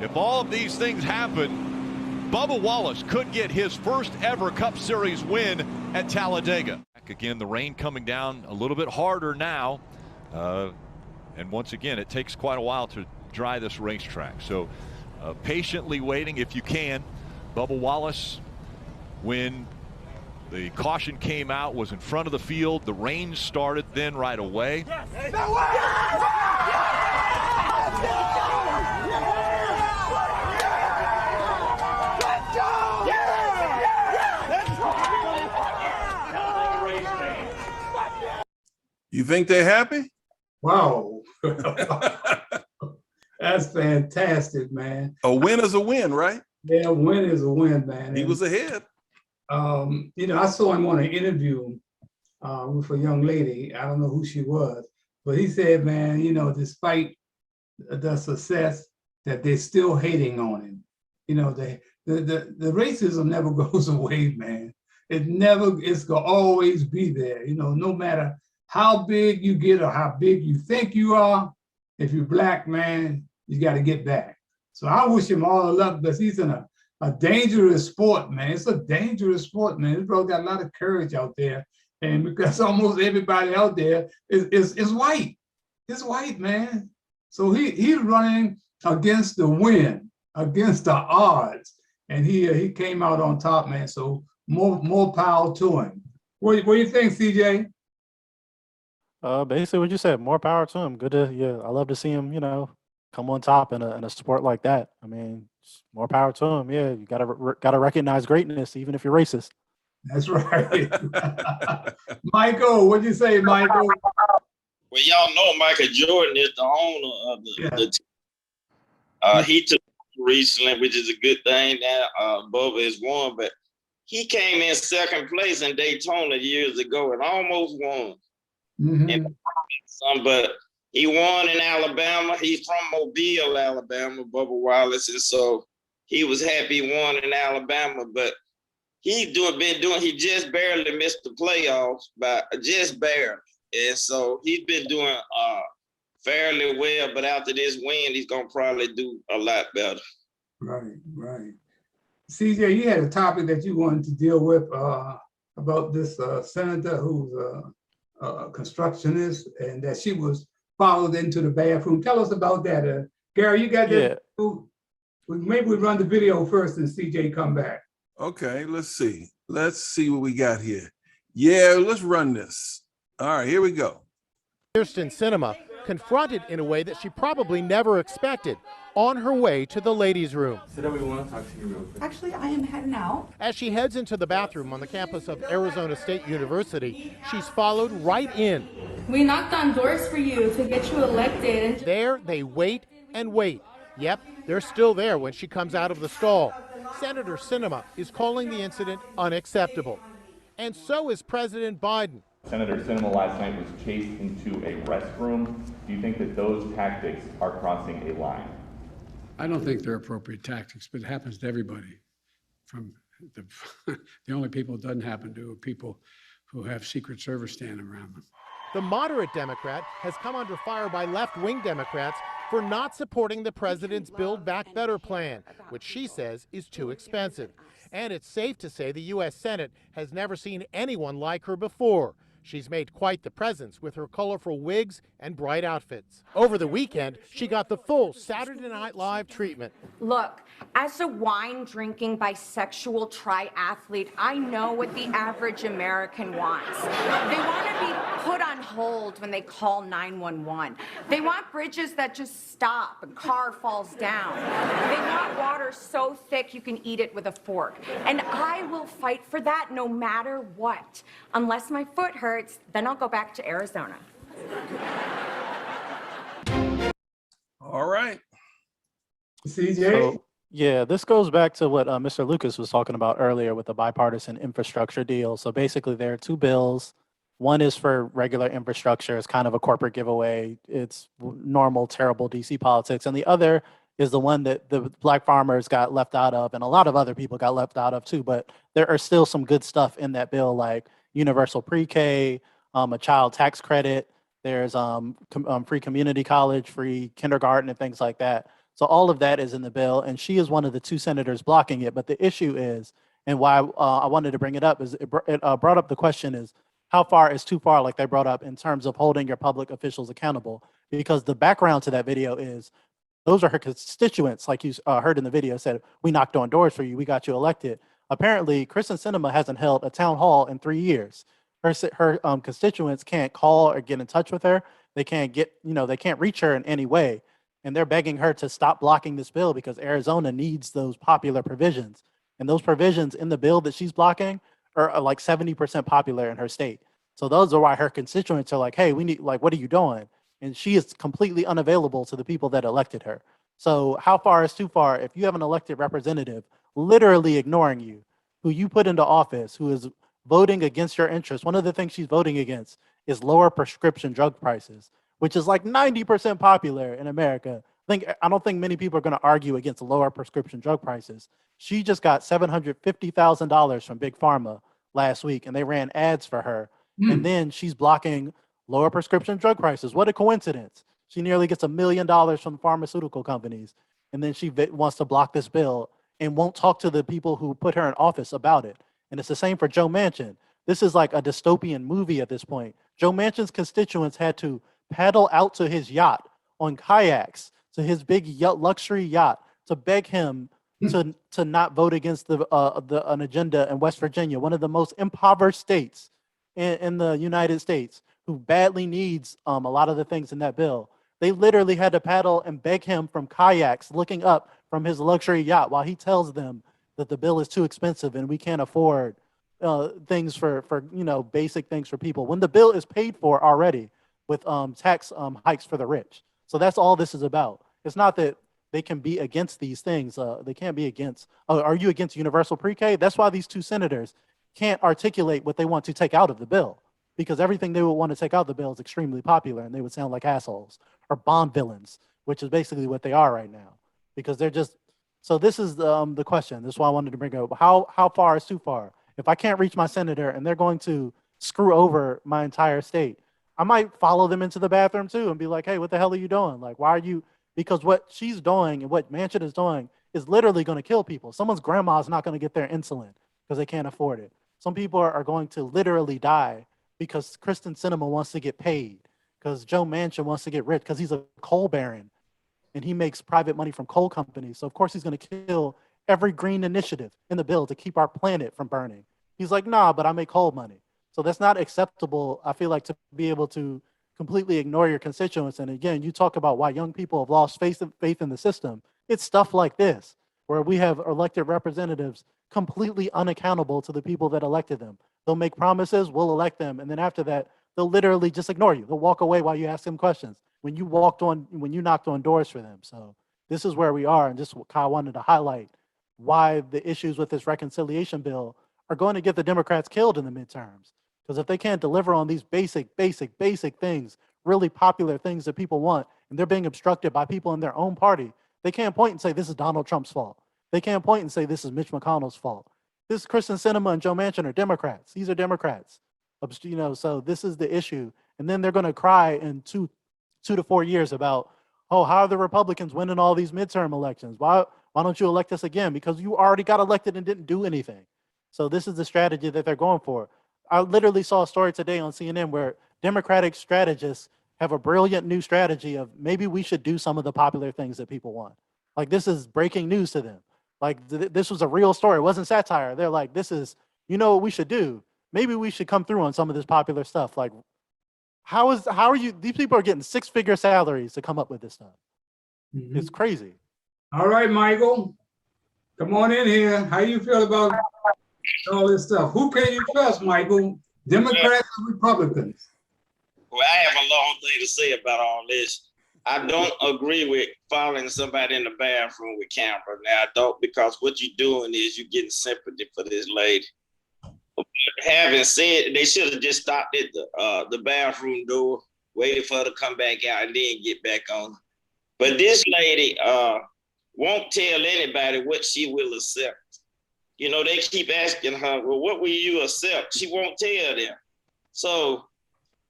If all of these things happen, Bubba Wallace could get his first ever Cup Series win at Talladega. Again, the rain coming down a little bit harder now, and once again, it takes quite a while to dry this racetrack. So patiently waiting if you can. Bubba Wallace, when The caution came out, was in front of the field. The rain started then right away. You think they're happy? Wow. That's fantastic, man. A win is a win, right? Yeah, a win is a win, man. He was ahead. You know, I saw him on an interview with a young lady. I don't know who she was, but he said, man, you know, despite the success, that they're still hating on him. You know, the racism never goes away, man. It's gonna always be there. You know, no matter how big you get or how big you think you are, if you're black, man, you got to get back. So I wish him all the luck, because he's in a dangerous sport, man. It's a dangerous sport, man. This bro got a lot of courage out there. And because almost everybody out there is white. It's white, man. So he's running against the wind, against the odds. And he came out on top, man. So more power to him. What do you think, CJ? Basically what you said, more power to him. Good to, yeah, I love to see him, you know, come on top in a sport like that. I mean, more power to him. Yeah, you gotta recognize greatness, even if you're racist. That's right. Michael, what'd you say, Michael? Well, y'all know Michael Jordan is the owner of the team. He took recently, which is a good thing now. Bubba has won, but he came in second place in Daytona years ago and almost won. But he won in Alabama. He's from Mobile, Alabama, Bubba Wallace, and so he was happy he won in Alabama. But he just barely missed the playoffs, but just barely. And so he's been doing fairly well. But after this win, he's gonna probably do a lot better. Right. CJ, you had a topic that you wanted to deal with about this senator who's a constructionist, and that she was followed into the bathroom. Tell us about that. Gary, you got that? Yeah. Maybe we run the video first and CJ come back. Okay, let's see. Let's see what we got here. Yeah, let's run this. All right, here we go. Kirsten Sinema confronted in a way that she probably never expected on her way to the ladies' room. So that we want to talk to you real quick. Actually, I am heading out. As she heads into the bathroom on the campus of Arizona State University, she's followed right in. We knocked on doors for you to get you elected. There, they wait and wait. Yep, they're still there when she comes out of the stall. Senator Sinema is calling the incident unacceptable. And so is President Biden. Senator Sinema last night was chased into a restroom. Do you think that those tactics are crossing a line? I don't think they're appropriate tactics, but it happens to everybody. From the only people it doesn't happen to are people who have Secret Service standing around them. The moderate Democrat has come under fire by left-wing Democrats for not supporting the president's Build Back Better plan, which she says is too expensive. And it's safe to say the U.S. Senate has never seen anyone like her before. She's made quite the presence with her colorful wigs and bright outfits. Over the weekend, she got the full Saturday Night Live treatment. Look, as a wine-drinking bisexual triathlete, I know what the average American wants. They want to be put on hold when they call 911. They want bridges that just stop and car falls down. They want water so thick you can eat it with a fork. And I will fight for that no matter what. Unless my foot hurts, then I'll go back to Arizona. All right. CJ? So, yeah, this goes back to what Mr. Lucas was talking about earlier with the bipartisan infrastructure deal. So basically there are two bills. One is for regular infrastructure. It's kind of a corporate giveaway. It's normal, terrible DC politics. And the other is the one that the black farmers got left out of, and a lot of other people got left out of too. But there are still some good stuff in that bill, like universal pre-K, a child tax credit. There's free community college, free kindergarten, and things like that. So all of that is in the bill, and she is one of the two senators blocking it. But the issue is, and why I wanted to bring it up, is it brought up the question is, how far is too far, like they brought up, in terms of holding your public officials accountable? Because the background to that video is, those are her constituents, like you heard in the video, said, we knocked on doors for you, we got you elected. Apparently, Kristen Sinema hasn't held a town hall in 3 years. Her constituents can't call or get in touch with her. They can't they can't reach her in any way. And they're begging her to stop blocking this bill because Arizona needs those popular provisions. And those provisions in the bill that she's blocking are like 70% popular in her state. So those are why her constituents are like, hey, we need, like, what are you doing? And she is completely unavailable to the people that elected her. So how far is too far? If you have an elected representative literally ignoring you, who you put into office, who is voting against your interests, one of the things she's voting against is lower prescription drug prices, which is like 90% popular in America. I don't think many people are going to argue against lower prescription drug prices. She just got $750,000 from Big Pharma last week, and they ran ads for her. And then she's blocking lower prescription drug prices. What a coincidence. She nearly gets $1 million from pharmaceutical companies. And then she wants to block this bill and won't talk to the people who put her in office about it. And it's the same for Joe Manchin. This is like a dystopian movie at this point. Joe Manchin's constituents had to paddle out to his yacht on kayaks, to his big luxury yacht, to beg him to not vote against an agenda in West Virginia, one of the most impoverished states in the United States, who badly needs a lot of the things in that bill. They literally had to paddle and beg him from kayaks looking up from his luxury yacht while he tells them that the bill is too expensive and we can't afford things for basic things for people, when the bill is paid for already with tax hikes for the rich. So that's all this is about. It's not that they can be against these things. They can't be against, are you against universal pre-K? That's why these two senators can't articulate what they want to take out of the bill, because everything they would want to take out of the bill is extremely popular and they would sound like assholes or Bond villains, which is basically what they are right now, because they're just, so this is the question. This is why I wanted to bring up, how far is too far? If I can't reach my senator and they're going to screw over my entire state, I might follow them into the bathroom too and be like, hey, what the hell are you doing? Like, why are you, because what she's doing and what Manchin is doing is literally going to kill people. Someone's grandma's not going to get their insulin because they can't afford it. Some people are going to literally die because Kristen Sinema wants to get paid, because Joe Manchin wants to get rich, because he's a coal baron and he makes private money from coal companies. So of course he's going to kill every green initiative in the bill to keep our planet from burning. He's like, nah, but I make coal money. So that's not acceptable, I feel like, to be able to completely ignore your constituents. And again, you talk about why young people have lost faith in the system. It's stuff like this, where we have elected representatives completely unaccountable to the people that elected them. They'll make promises, we'll elect them, and then after that, they'll literally just ignore you. They'll walk away while you ask them questions when you knocked on doors for them. So this is where we are, and just what Kyle wanted to highlight why the issues with this reconciliation bill are going to get the Democrats killed in the midterms. Because if they can't deliver on these basic things, really popular things that people want, and they're being obstructed by people in their own party, they can't point and say this is Donald Trump's fault. They can't point and say this is Mitch McConnell's fault. This Kristen Sinema and Joe Manchin are Democrats. These are Democrats. So this is the issue. And then they're going to cry in two to 4 years about, oh, how are the Republicans winning all these midterm elections? Why don't you elect us again? Because you already got elected and didn't do anything. So this is the strategy that they're going for. I literally saw a story today on CNN where Democratic strategists have a brilliant new strategy of maybe we should do some of the popular things that people want. Like, this is breaking news to them. Like, this was a real story. It wasn't satire. They're like, this is, you know what we should do? Maybe we should come through on some of this popular stuff. Like, how are you, these people are getting 6-figure salaries to come up with this stuff. Mm-hmm. It's crazy. All right, Michael, come on in here. How you feel about all this stuff? Who can you trust, Michael? Democrats or Republicans? Well, I have a long thing to say about all this. I don't agree with following somebody in the bathroom with camera. Now, I don't, because what you're doing is you're getting sympathy for this lady. Having said, they should have just stopped at the bathroom door, waited for her to come back out, and then get back on. But this lady won't tell anybody what she will accept. You know, they keep asking her, well, what will you accept? She won't tell them. So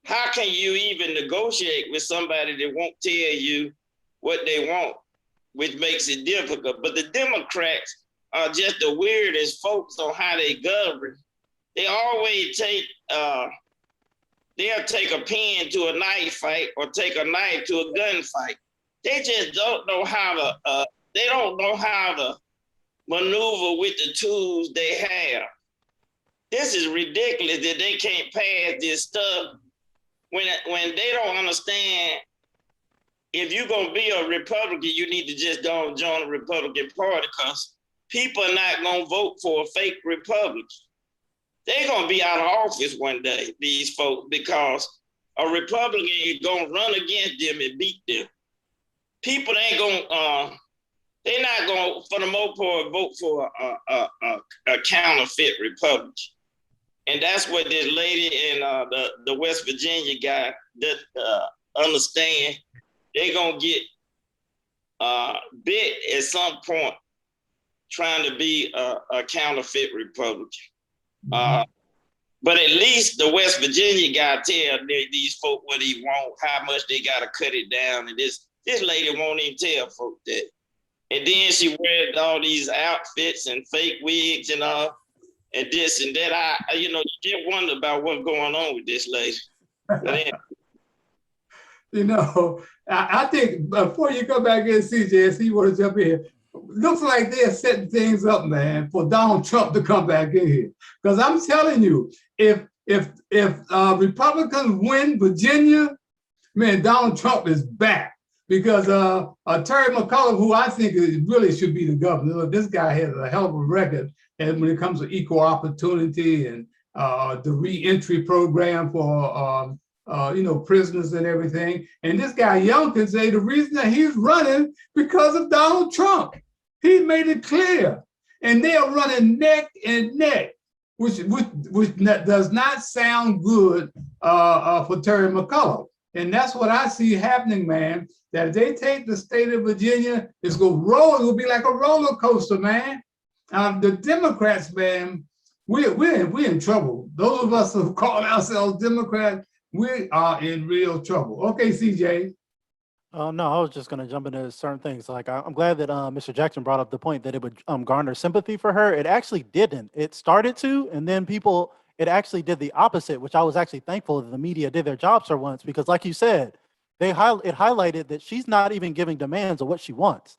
how can you even negotiate with somebody that won't tell you what they want, which makes it difficult? But the Democrats are just the weirdest folks on how they govern. They always take, they'll take a pen to a knife fight or take a knife to a gun fight. They just don't know how to, they don't know how to maneuver with the tools they have. This is ridiculous that they can't pass this stuff when they don't understand. If you're gonna be a Republican, you need to just don't join the Republican Party, because people are not gonna vote for a fake Republican. They're gonna be out of office one day, these folks, because a Republican is gonna run against them and beat them. People ain't gonna, they're not gonna, for the most part, vote for a counterfeit Republican. And that's what this lady and the West Virginia guy that understand. They're gonna get bit at some point trying to be a counterfeit Republican. But at least the West Virginia guy tell these folk what he want, how much they gotta cut it down. And this lady won't even tell folk that. And then she wears all these outfits and fake wigs and all, and this and that. You just wonder about what's going on with this lady. I think before you come back in, CJ, see you want to jump in. Looks like they're setting things up, man, for Donald Trump to come back in here. Because I'm telling you, if Republicans win Virginia, man, Donald Trump is back. Because Terry McAuliffe, who I think really should be the governor, this guy has a hell of a record, and when it comes to equal opportunity and the reentry program for prisoners and everything. And this guy Young can say the reason that he's running because of Donald Trump. He made it clear, and they are running neck and neck, which does not sound good for Terry McAuliffe. And that's what I see happening, man. That if they take the state of Virginia, it's gonna roll. It will be like a roller coaster, man. The Democrats, man, we're in trouble. Those of us who call ourselves Democrats, we are in real trouble. Okay, CJ. No, I was just going to jump into certain things. Like, I'm glad that Mr. Jackson brought up the point that it would garner sympathy for her. It actually didn't. It started to, and then it actually did the opposite, which I was actually thankful that the media did their jobs for once, because like you said, it highlighted that she's not even giving demands of what she wants.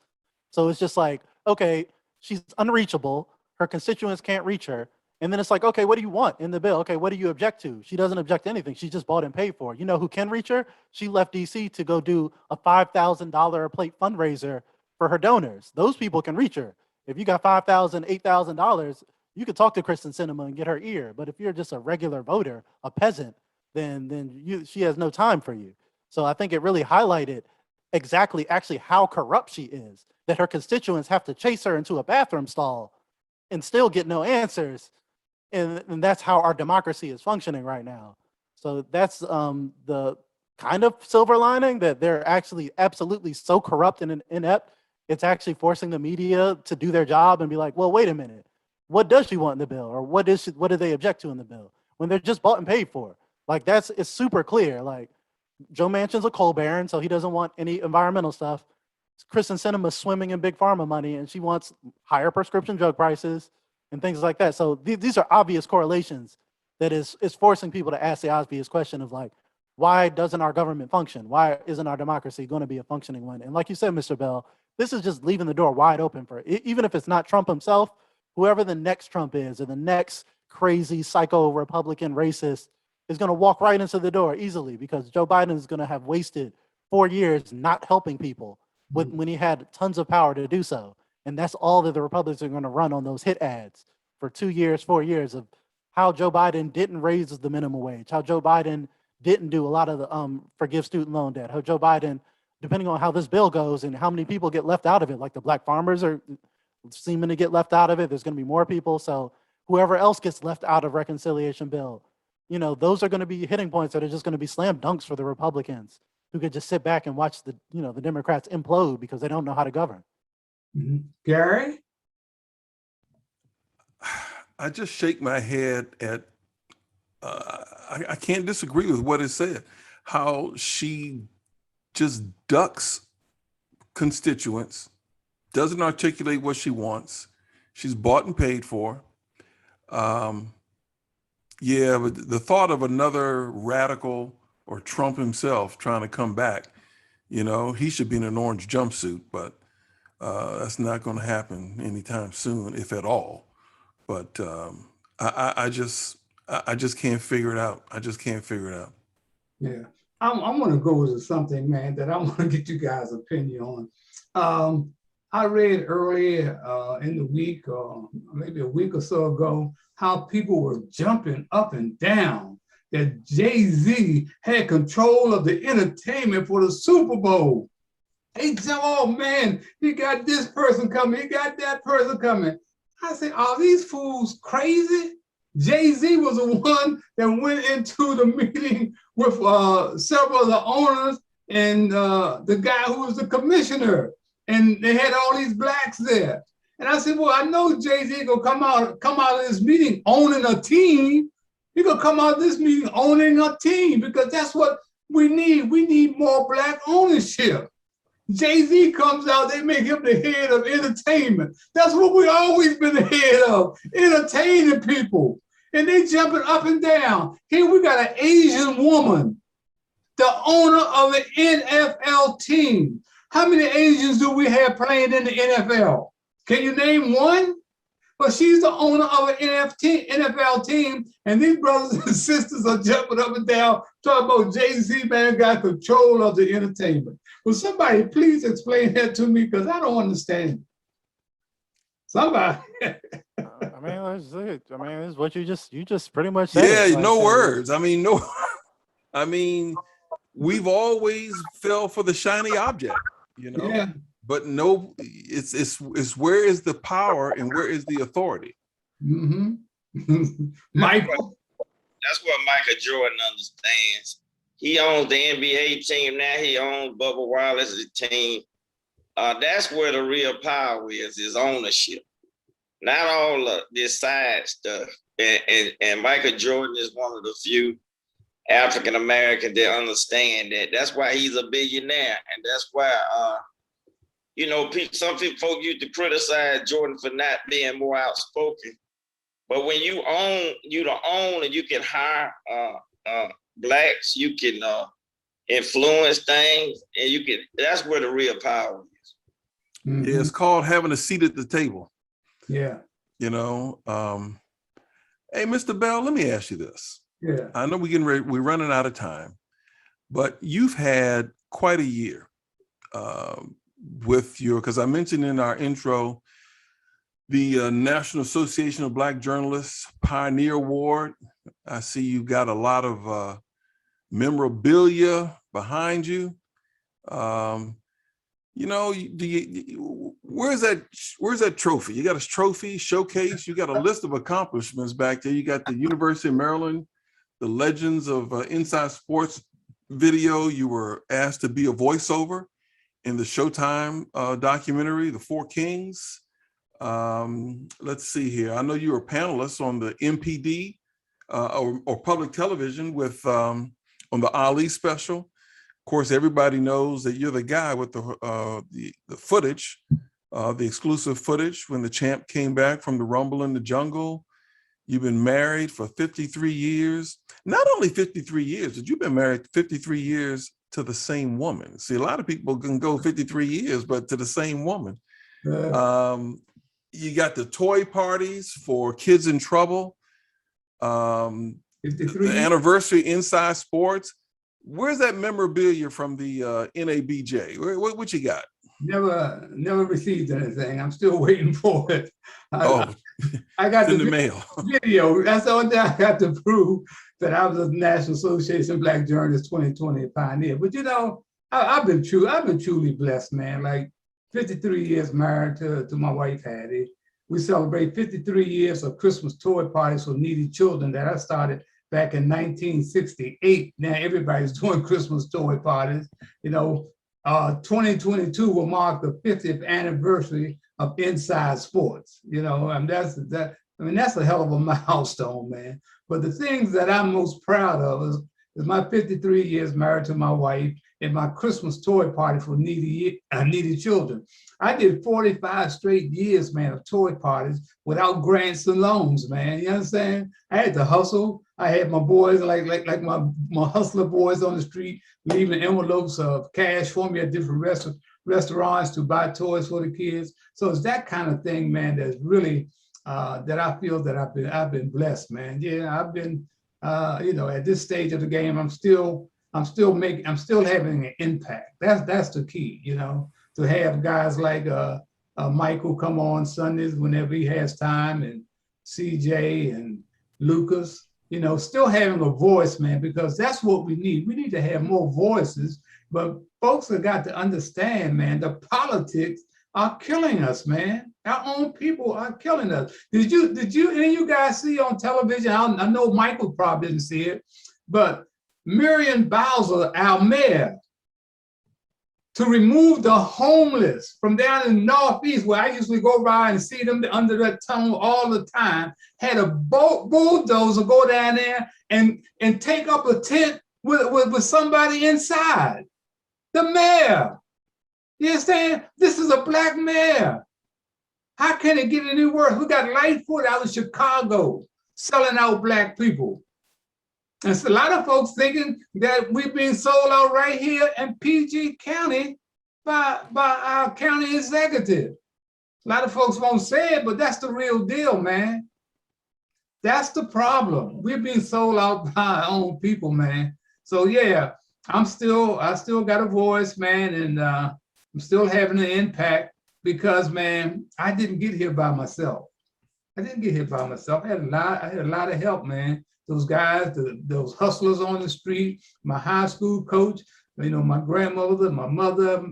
So it's just like, okay, she's unreachable. Her constituents can't reach her. And then it's like, okay, what do you want in the bill? Okay, what do you object to? She doesn't object to anything. She just bought and paid for. You know who can reach her? She left DC to go do a $5,000 a plate fundraiser for her donors. Those people can reach her. If you got $5,000, $8,000, you could talk to Kristen Sinema and get her ear. But if you're just a regular voter, a peasant, then she has no time for you. So I think it really highlighted exactly actually how corrupt she is, that her constituents have to chase her into a bathroom stall and still get no answers. And that's how our democracy is functioning right now. So that's the kind of silver lining, that they're actually absolutely so corrupt and inept. It's actually forcing the media to do their job and be like, well, wait a minute. What does she want in the bill? Or what do they object to in the bill? When they're just bought and paid for. Like, it's super clear. Like, Joe Manchin's a coal baron, so he doesn't want any environmental stuff. Kristen Sinema's swimming in big pharma money, and she wants higher prescription drug prices and things like that. So these are obvious correlations that is forcing people to ask the obvious question of, like, why doesn't our government function? Why isn't our democracy going to be a functioning one? And like you said, Mr. Bell, this is just leaving the door wide open for it. Even if it's not Trump himself, whoever the next Trump is, or the next crazy psycho Republican racist is going to walk right into the door easily, because Joe Biden is going to have wasted 4 years not helping people when he had tons of power to do so. And that's all that the Republicans are going to run on those hit ads for 2 years, 4 years, of how Joe Biden didn't raise the minimum wage, how Joe Biden didn't do a lot of the forgive student loan debt, how Joe Biden, depending on how this bill goes and how many people get left out of it, like the black farmers are seeming to get left out of it. There's going to be more people. So whoever else gets left out of reconciliation bill, those are going to be hitting points that are just going to be slam dunks for the Republicans, who could just sit back and watch the Democrats implode because they don't know how to govern. Mm-hmm. Gary? I just shake my head at, I can't disagree with what it said, how she just ducks constituents, doesn't articulate what she wants. She's bought and paid for. Yeah, but the thought of another radical or Trump himself trying to come back, he should be in an orange jumpsuit, but That's not going to happen anytime soon, if at all. But I just can't figure it out. I just can't figure it out. Yeah, I'm going to go to something, man, that I want to get you guys' opinion on. I read early in the week, maybe a week or so ago, how people were jumping up and down that Jay-Z had control of the entertainment for the Super Bowl. They jump, oh man, he got this person coming, he got that person coming. I said, are these fools crazy? Jay-Z was the one that went into the meeting with several of the owners and the guy who was the commissioner. And they had all these blacks there. And I said, well, I know Jay-Z gonna come out of this meeting owning a team. He gonna come out of this meeting owning a team, because that's what we need. We need more black ownership. Jay-Z comes out, they make him the head of entertainment. That's what we always been the head of, entertaining people. And they jumping up and down. Here we got an Asian woman, the owner of the NFL team. How many Asians do we have playing in the NFL? Can you name one? But she's the owner of an NFL team, and these brothers and sisters are jumping up and down, talking about Jay-Z, man, got control of the entertainment. Will somebody please explain that to me, because I don't understand. Somebody. I mean, that's it. I mean, it's what you just pretty much said. Yeah, Like, no words. I mean, no. I mean, we've always fell for the shiny object, you know. Yeah. But no, it's where is the power and where is the authority? Mm-hmm. Michael. That's what Michael Jordan understands. He owns the NBA team now. He owns Bubba Wallace's team. That's where the real power is ownership, not all of this side stuff. And Michael Jordan is one of the few African Americans that understand that. That's why he's a billionaire, and that's why you know, some folk used to criticize Jordan for not being more outspoken. But when you own, you the own, and you can hire blacks, you can influence things, and you can. That's where the real power is. Mm-hmm. Yeah, it's called having a seat at the table. Yeah. You know. Hey, Mr. Bell, let me ask you this. Yeah. I know we're running out of time, but you've had quite a year. With your, because I mentioned in our intro, the National Association of Black Journalists Pioneer Award. I see you've got a lot of memorabilia behind you. You know, where's that trophy? You got a trophy showcase. You got a list of accomplishments back there. You got the University of Maryland, the Legends of Inside Sports video. You were asked to be a voiceover in the Showtime documentary, The Four Kings. Let's see here. I know you were a panelist on the MPD or public television with on the Ali special. Of course, everybody knows that you're the guy with the footage, the exclusive footage when the champ came back from the Rumble in the Jungle. You've been married for 53 years. Not only 53 years, but you've been married 53 years to the same woman. See, a lot of people can go 53 years, but to the same woman. You got the toy parties for Kids in Trouble, the anniversary Inside Sports. Where's that memorabilia from the NABJ? What you got? Never received anything. I'm still waiting for it. I got in the mail. Video. That's the only thing I got to prove that I was a National Association of Black Journalists 2020 pioneer. But you know, I've been truly blessed, man. Like 53 years married to my wife, Hattie. We celebrate 53 years of Christmas toy parties for needy children that I started back in 1968. Now everybody's doing Christmas toy parties. You know, 2022 will mark the 50th anniversary of Inside Sports. You know, and that's a hell of a milestone, man. But the things that I'm most proud of is my 53 years married to my wife and my Christmas toy party for needy children. I did 45 straight years, man, of toy parties without grants and loans, man. You understand? I had to hustle. I had my boys, like my hustler boys on the street, leaving envelopes of cash for me at different restaurants to buy toys for the kids. So it's that kind of thing, man, that's really that I feel that I've been blessed, man. Yeah, I've been at this stage of the game, I'm still having an impact. That's the key, to have guys like Michael come on Sundays whenever he has time, and CJ and Lucas, still having a voice, man, because that's what we need. We need to have more voices, but folks have got to understand, man, the politics are killing us, man. Our own people are killing us. Did you any of you guys see on television? I know Michael probably didn't see it, but Marion Bowser, our mayor, to remove the homeless from down in the Northeast, where I usually go by and see them under that tunnel all the time, had a bulldozer go down there and take up a tent with somebody inside. The mayor. You understand? This is a black mayor. How can it get any worse? We got Lightfoot out of Chicago selling out black people. And so a lot of folks thinking that we're being sold out right here in PG County by our county executive. A lot of folks won't say it, but that's the real deal, man. That's the problem. We're being sold out by our own people, man. So yeah, I still got a voice, man, and I'm still having an impact because, man, I didn't get here by myself. I had a lot of help, man. Those guys, those hustlers on the street, my high school coach, my grandmother, my mother,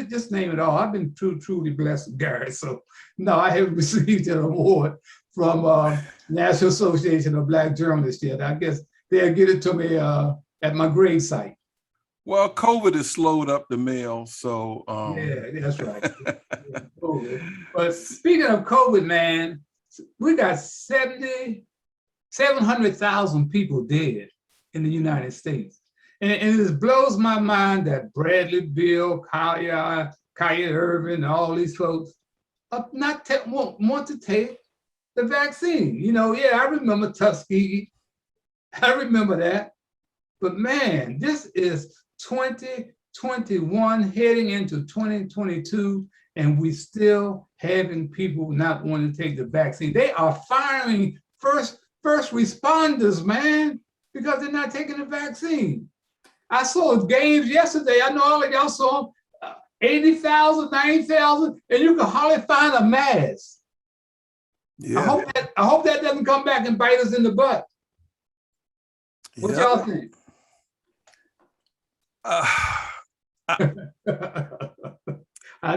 just name it all. I've been truly blessed, Gary. So no, I haven't received an award from National Association of Black Journalists yet. I guess they'll get it to me at my grave site. Well, COVID has slowed up the mail, so yeah, that's right. But speaking of COVID, man, we got 700,000 people dead in the United States. And it just blows my mind that Bradley Bill, Kyrie Irving, all these folks want to take the vaccine. I remember Tuskegee. I remember that. But man, this is 2021 heading into 2022, and we still having people not wanting to take the vaccine. They are firing first responders, man, because they're not taking the vaccine. I saw games yesterday. I know all of y'all saw 80,000, 90,000, and you can hardly find a mask. Yeah. I hope that doesn't come back and bite us in the butt. What y'all think? I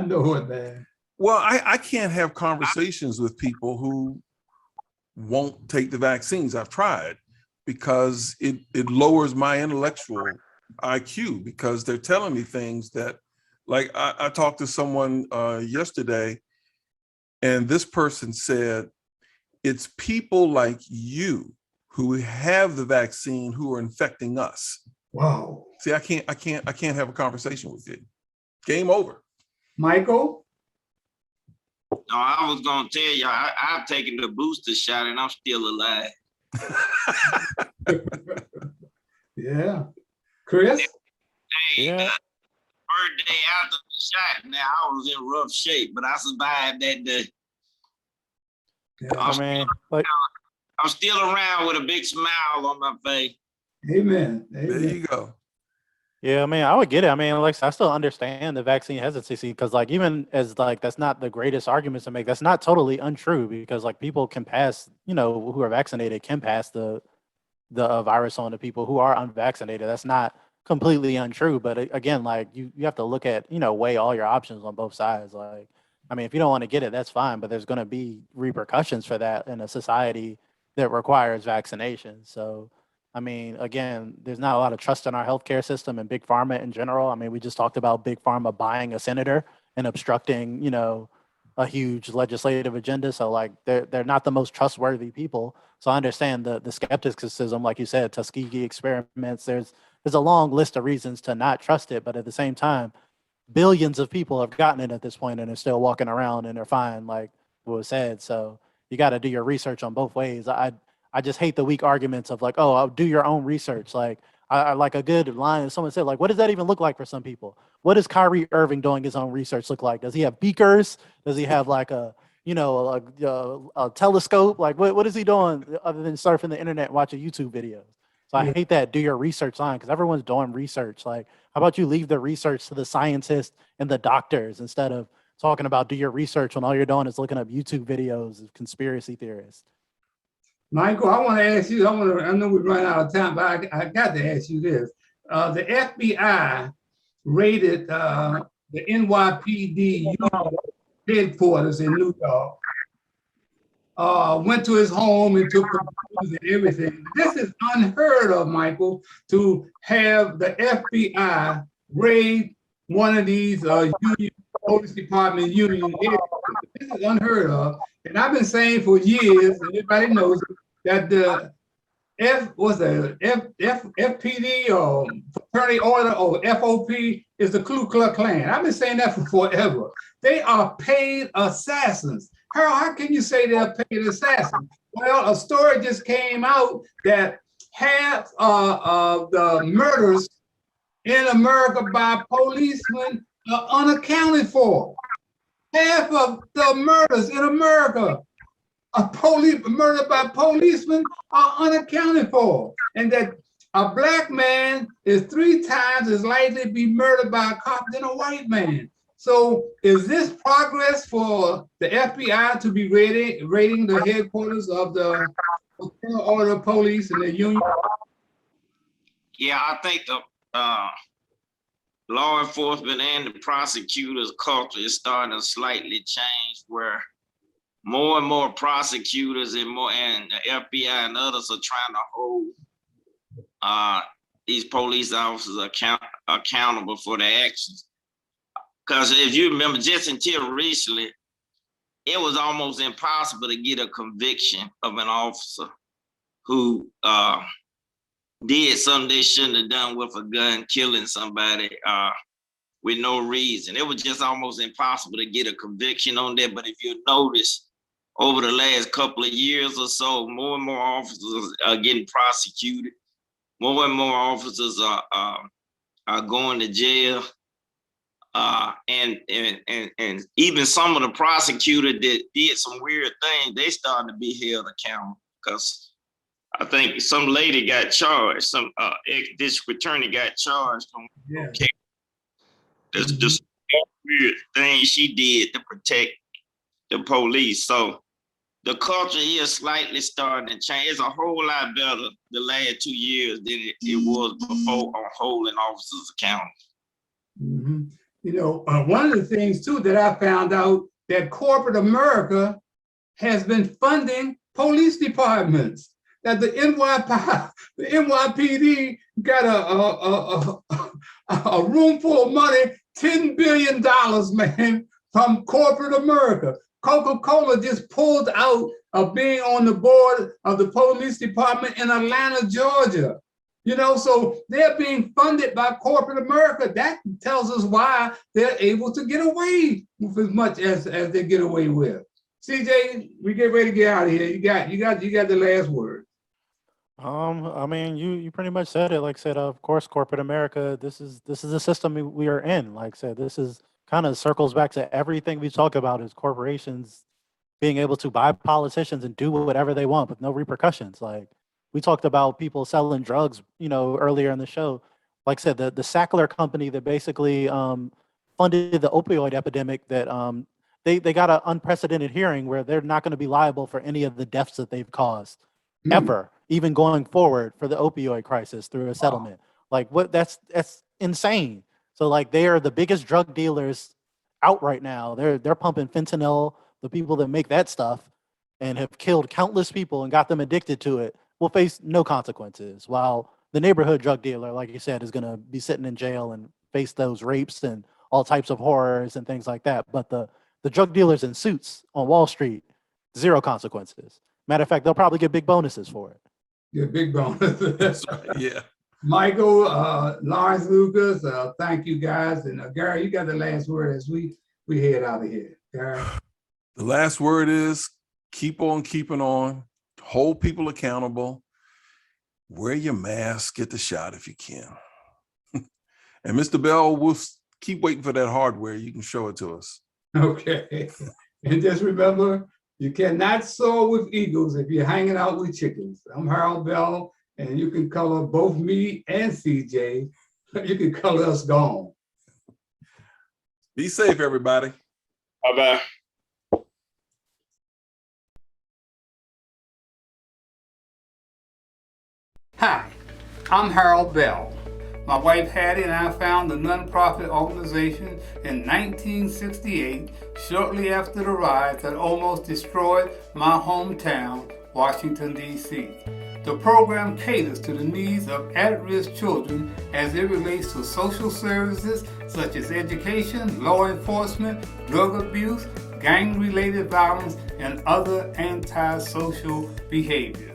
know it, man. Well, I can't have conversations with people who won't take the vaccines. I've tried, because it lowers my intellectual IQ, because they're telling me things that, like I talked to someone yesterday, and this person said, it's people like you who have the vaccine who are infecting us. Wow. See, I can't have a conversation with you. Game over. Michael? No, I was gonna tell you, I've taken the booster shot and I'm still alive. Yeah. Chris? Yeah. Third day after the shot, now I was in rough shape, but I survived that day. Yeah. I'm still around with a big smile on my face. Amen. There you go. Yeah, I mean, I would get it. I mean, like, I still understand the vaccine hesitancy, because, like, even as, like, that's not the greatest arguments to make, that's not totally untrue, because, like, people can pass, who are vaccinated can pass the virus on to people who are unvaccinated. That's not completely untrue, but again, like, you have to look at, weigh all your options on both sides. Like, I mean, if you don't want to get it, that's fine, but there's going to be repercussions for that in a society that requires vaccination. So, I mean, again, there's not a lot of trust in our healthcare system and big pharma in general. I mean, we just talked about big pharma buying a senator and obstructing, a huge legislative agenda. So, like, they're not the most trustworthy people. So I understand the skepticism, like you said, Tuskegee experiments. There's a long list of reasons to not trust it, but at the same time, billions of people have gotten it at this point and are still walking around and they're fine, like what was said. So you got to do your research on both ways. I just hate the weak arguments of, like, oh, I'll do your own research. Like, I like a good line. Someone said, like, what does that even look like for some people? What is Kyrie Irving doing his own research look like? Does he have beakers? Does he have like a telescope? Like, what is he doing other than surfing the internet and watching YouTube videos? So I hate that do your research line, because everyone's doing research. Like, how about you leave the research to the scientists and the doctors instead of talking about do your research when all you're doing is looking up YouTube videos of conspiracy theorists? Michael, I want to ask you, I know we're running out of time, but I got to ask you this. The FBI raided the NYPD headquarters in New York, went to his home and took computers and everything. This is unheard of, Michael, to have the FBI raid one of these police department union areas. This is unheard of. And I've been saying for years, and everybody knows that the FPD or fraternity order or FOP is the Ku Klux Klan. I've been saying that for forever. They are paid assassins. How can you say they're paid assassins? Well, a story just came out that half of the murders in America by policemen are unaccounted for. Half of the murders in America murdered by policemen are unaccounted for. And that a black man is 3 times as likely to be murdered by a cop than a white man. So is this progress for the FBI to be raiding the headquarters of the order police and the union? Yeah, I think the law enforcement and the prosecutors' culture is starting to slightly change, where more and more prosecutors and the FBI and others are trying to hold these police officers accountable for their actions. Because if you remember, just until recently, it was almost impossible to get a conviction of an officer who did something they shouldn't have done with a gun, killing somebody with no reason. It was just almost impossible to get a conviction on that. But if you notice, over the last couple of years or so, more and more officers are getting prosecuted. More and more officers are going to jail. And even some of the prosecutors that did some weird things, they starting to be held accountable, because I think some lady got charged, some ex-district attorney got charged on this weird thing she did to protect the police. So the culture here is slightly starting to change. It's a whole lot better the last 2 years than it was before on holding officers accountable. Mm-hmm. You know, one of the things too that I found out, that corporate America has been funding police departments. That the NYPD got a room full of money, $10 billion, man, from corporate America. Coca-Cola just pulled out of being on the board of the police department in Atlanta, Georgia. You know, so they're being funded by corporate America. That tells us why they're able to get away with as much as they get away with. CJ, we get ready to get out of here. You got the last word. I mean, you pretty much said it. Like I said, of course, corporate America, this is the system we are in. Like I said, this is kind of circles back to everything we talk about, is corporations being able to buy politicians and do whatever they want with no repercussions. Like, we talked about people selling drugs, earlier in the show. Like I said, the Sackler company that basically funded the opioid epidemic, that they got an unprecedented hearing where they're not going to be liable for any of the deaths that they've caused ever, even going forward for the opioid crisis through a settlement. Like, what? That's insane. So like, they are the biggest drug dealers out right now. They're pumping fentanyl, the people that make that stuff, and have killed countless people and got them addicted to it, will face no consequences, while the neighborhood drug dealer, like you said, is going to be sitting in jail and face those rapes and all types of horrors and things like that. But the drug dealers in suits on Wall Street, zero consequences. Matter of fact, they'll probably get big bonuses for it. Yeah, big bonuses. That's right, yeah. Michael, Lawrence, Lucas, thank you guys. And Gary, you got the last word as we head out of here. Gary? The last word is keep on keeping on, hold people accountable. wear your mask, get the shot if you can. And Mr. Bell, we'll keep waiting for that hardware. You can show it to us. Okay. And just remember, you cannot soar with eagles if you're hanging out with chickens. I'm Harold Bell, and you can color both me and CJ. You can color us gone. Be safe, everybody. Bye-bye. Hi, I'm Harold Bell. My wife Hattie and I found the nonprofit organization in 1968, shortly after the riots that almost destroyed my hometown, Washington, D.C. The program caters to the needs of at-risk children as it relates to social services such as education, law enforcement, drug abuse, gang-related violence, and other antisocial behavior.